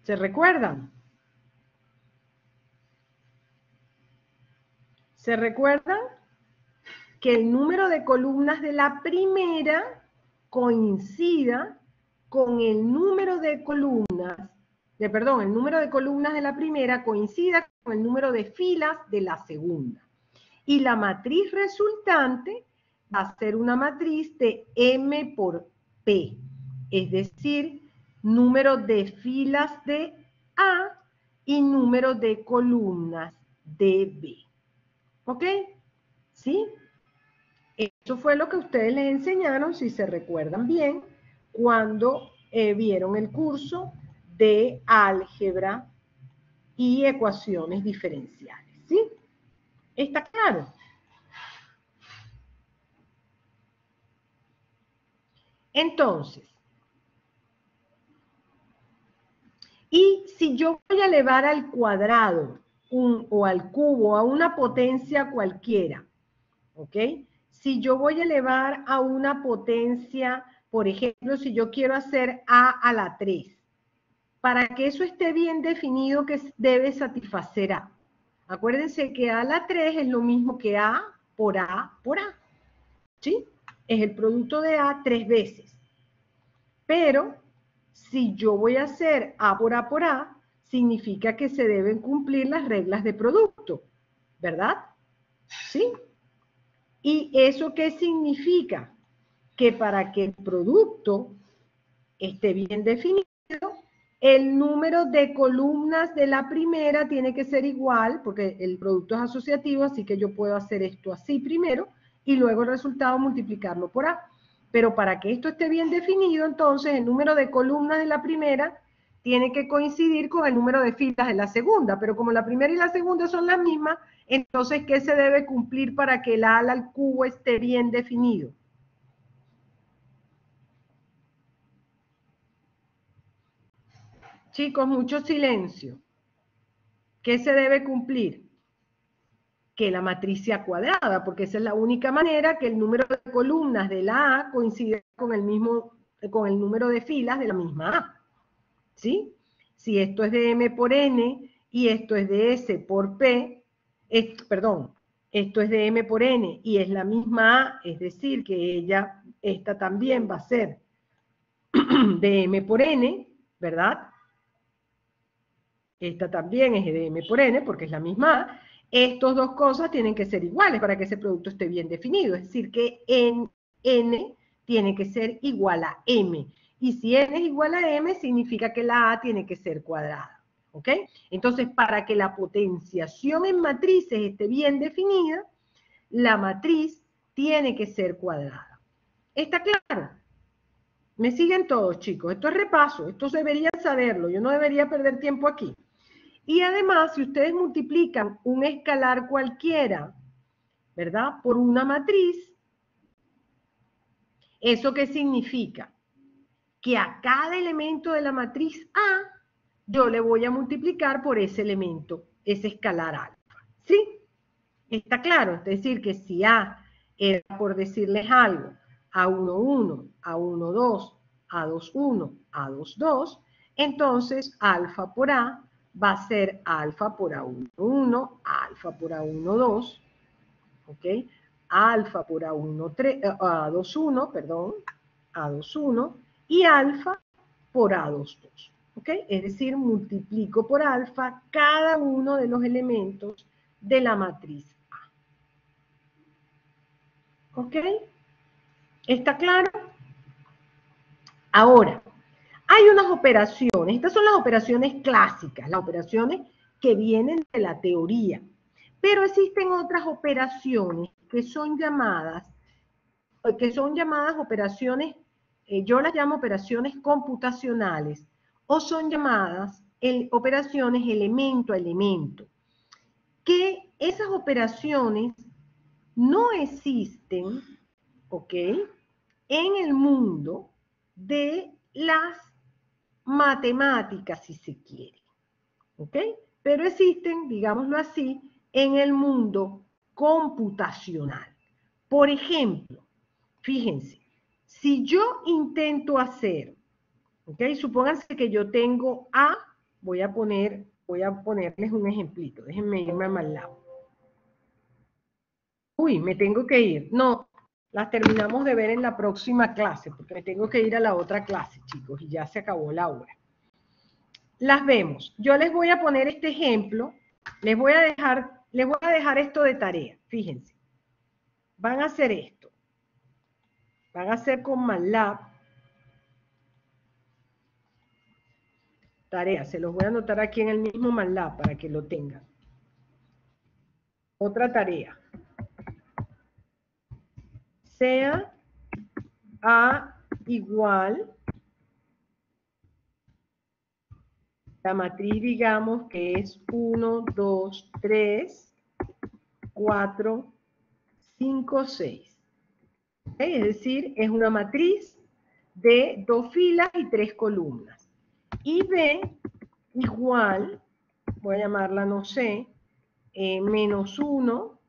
[SPEAKER 1] ¿Se recuerdan? ¿Se recuerdan? Que el número de columnas de la primera coincida con el número de columnas, el número de columnas de la primera coincida con el número de filas de la segunda. Y la matriz resultante va a ser una matriz de M por P, es decir, número de filas de A y número de columnas de B. ¿Ok? ¿Sí? Eso fue lo que ustedes les enseñaron, si se recuerdan bien, cuando vieron el curso de álgebra y ecuaciones diferenciales. ¿Sí? ¿Está claro? Entonces, y si yo voy a elevar al cuadrado o al cubo a una potencia cualquiera, ¿ok? Si yo voy a elevar a una potencia, por ejemplo, si yo quiero hacer a a la 3, para que eso esté bien definido, que debe satisfacer a. Acuérdense que a la 3 es lo mismo que a por a por a, ¿sí? Es el producto de a 3 veces. Pero si yo voy a hacer a, significa que se deben cumplir las reglas de producto, ¿verdad? ¿Sí? ¿Y eso qué significa? Que para que el producto esté bien definido, el número de columnas de la primera tiene que ser igual, porque el producto es asociativo, así que yo puedo hacer esto así primero, y luego el resultado multiplicarlo por A. Pero para que esto esté bien definido, entonces el número de columnas de la primera tiene que coincidir con el número de filas de la segunda, pero como la primera y la segunda son las mismas, entonces, ¿qué se debe cumplir para que el ala al cubo esté bien definido? Chicos, mucho silencio. ¿Qué se debe cumplir? Que la matriz sea cuadrada, porque esa es la única manera que el número de columnas de la A coincide con el número de filas de la misma A. ¿Sí? Si esto es de M por N y esto es de S por P, esto es de M por N y es la misma A, es decir, que esta también va a ser de M por N, ¿verdad? Esta también es de M por N porque es la misma A. Estas dos cosas tienen que ser iguales para que ese producto esté bien definido. Es decir, que N tiene que ser igual a M. Y si N es igual a M, significa que la A tiene que ser cuadrada. ¿Ok? Entonces, para que la potenciación en matrices esté bien definida, la matriz tiene que ser cuadrada. ¿Está claro? ¿Me siguen todos, chicos? Esto es repaso. Esto deberían saberlo. Yo no debería perder tiempo aquí. Y además, si ustedes multiplican un escalar cualquiera, ¿verdad? Por una matriz, ¿eso qué significa? Que a cada elemento de la matriz A, yo le voy a multiplicar por ese elemento, ese escalar alfa. ¿Sí? ¿Está claro? Es decir, que si A era, por decirles algo, A11, A12, A21, A22, entonces alfa por A va a ser alfa por A11, alfa por A12, ¿ok? Alfa por A21, perdón, A21, y alfa por A22, ¿ok? Es decir, multiplico por alfa cada uno de los elementos de la matriz A. ¿Ok? ¿Está claro? Ahora, hay unas operaciones, estas son las operaciones clásicas, las operaciones que vienen de la teoría, pero existen otras operaciones que son llamadas operaciones, yo las llamo operaciones computacionales, o son llamadas operaciones elemento a elemento, que esas operaciones no existen, ¿ok?, en el mundo de las matemáticas, si se quiere, ¿ok? Pero existen, digámoslo así, en el mundo computacional. Por ejemplo, fíjense, si yo intento hacer, ¿ok? Supónganse que yo tengo A, voy a ponerles un ejemplito, déjenme irme a MATLAB. Uy, me tengo que ir. No, las terminamos de ver en la próxima clase, porque me tengo que ir a la otra clase, chicos, y ya se acabó la hora. Las vemos. Yo les voy a poner este ejemplo, les voy a dejar esto de tarea, fíjense. Van a hacer esto. Van a hacer con MATLAB. Tarea, se los voy a anotar aquí en el mismo MATLAB para que lo tengan. Otra tarea. Sea A igual, la matriz digamos que es 1, 2, 3, 4, 5, 6. ¿Okay? Es decir, es una matriz de 2 filas y 3 columnas. Y B igual, voy a llamarla, no sé, menos 1,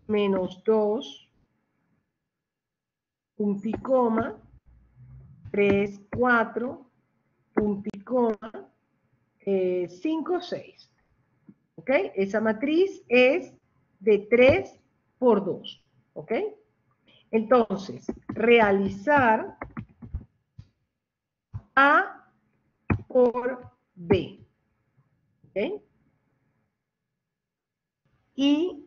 [SPEAKER 1] menos 2, punto y coma, 3, 4, punto y coma, 5, 6. ¿Ok? Esa matriz es de 3 por 2. ¿Ok? Entonces, realizar A por B. ¿Ok? Y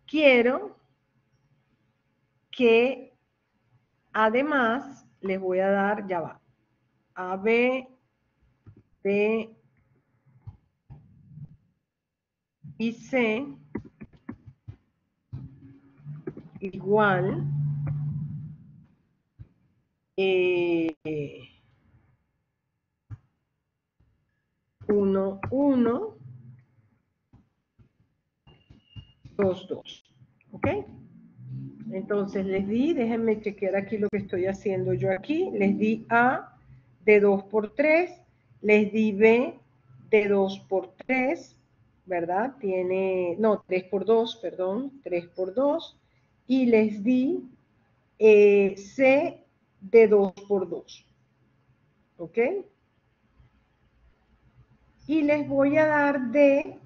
[SPEAKER 1] quiero que además les voy a dar, ya va, A, B, B y C igual 1, 1, 2, 2. ¿Ok? Entonces les di, déjenme chequear aquí lo que estoy haciendo yo aquí. Les di A de 2 por 3, les di B de 2 por 3, ¿verdad? Tiene, no, 3 por 2, perdón, 3 por 2. Y les di C de 2 por 2. ¿Ok? Y les voy a dar de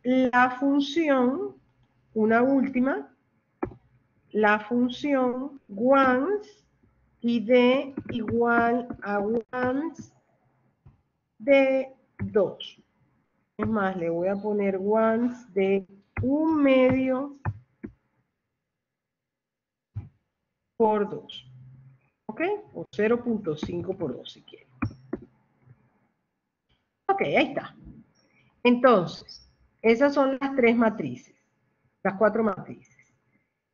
[SPEAKER 1] la función, una última, la función once y d igual a once de 2. Es más, le voy a poner once de 1/2 por 2. ¿Ok? O 0.5 por 2 si quieren. Ok, ahí está. Entonces, esas son las tres matrices, las cuatro matrices.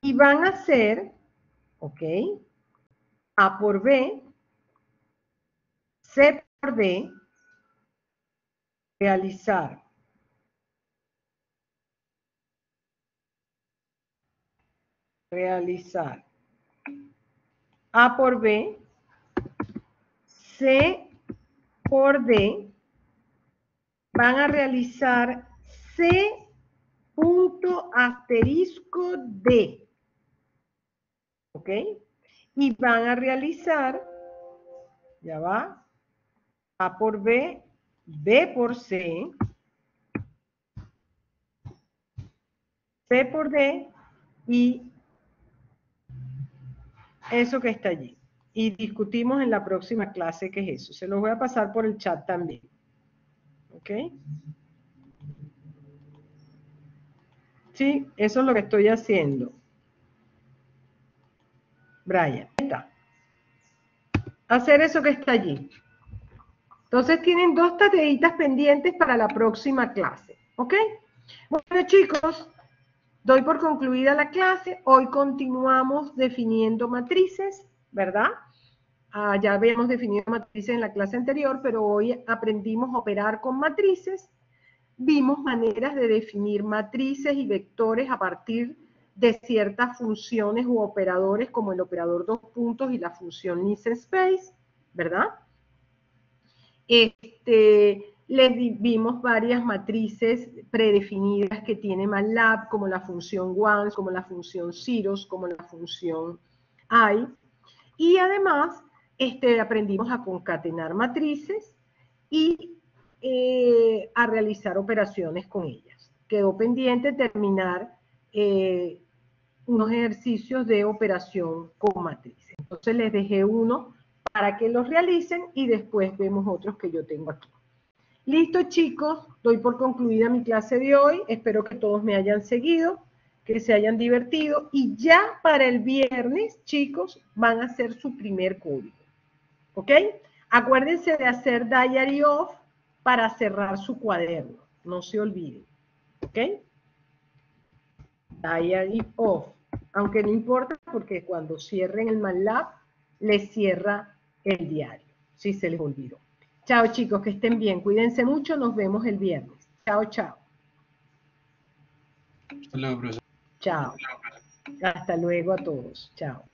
[SPEAKER 1] Y van a ser, ok, A por B, C por D, realizar A por B, C por D, van a realizar C punto asterisco D, ¿ok? Y van a realizar, ya va, A por B, B por C, C por D y eso que está allí. Y discutimos en la próxima clase qué es eso. Se los voy a pasar por el chat también. ¿Ok? Sí, eso es lo que estoy haciendo. Brian, está. Hacer eso que está allí. Entonces tienen 2 tareitas pendientes para la próxima clase. ¿Ok? Bueno, chicos, doy por concluida la clase. Hoy continuamos definiendo matrices, ¿verdad? Ya habíamos definido matrices en la clase anterior, pero hoy aprendimos a operar con matrices. Vimos maneras de definir matrices y vectores a partir de ciertas funciones u operadores, como el operador 2 puntos y la función linspace, ¿verdad? Les vimos varias matrices predefinidas que tiene MATLAB, como la función once, como la función zeros, como la función i. Y además, aprendimos a concatenar matrices y a realizar operaciones con ellas. Quedó pendiente terminar unos ejercicios de operación con matrices. Entonces les dejé uno para que los realicen y después vemos otros que yo tengo aquí. Listo, chicos, doy por concluida mi clase de hoy. Espero que todos me hayan seguido, que se hayan divertido. Y ya para el viernes, chicos, van a hacer su primer código. ¿Ok? Acuérdense de hacer diary off para cerrar su cuaderno. No se olviden. ¿Ok? Diary off. Aunque no importa porque cuando cierren el MATLAB, les cierra el diario. Si se les olvidó. Chao, chicos, que estén bien. Cuídense mucho. Nos vemos el viernes. Chao, chao.
[SPEAKER 2] Hasta luego, profesor.
[SPEAKER 1] Chao. Hasta luego a todos. Chao.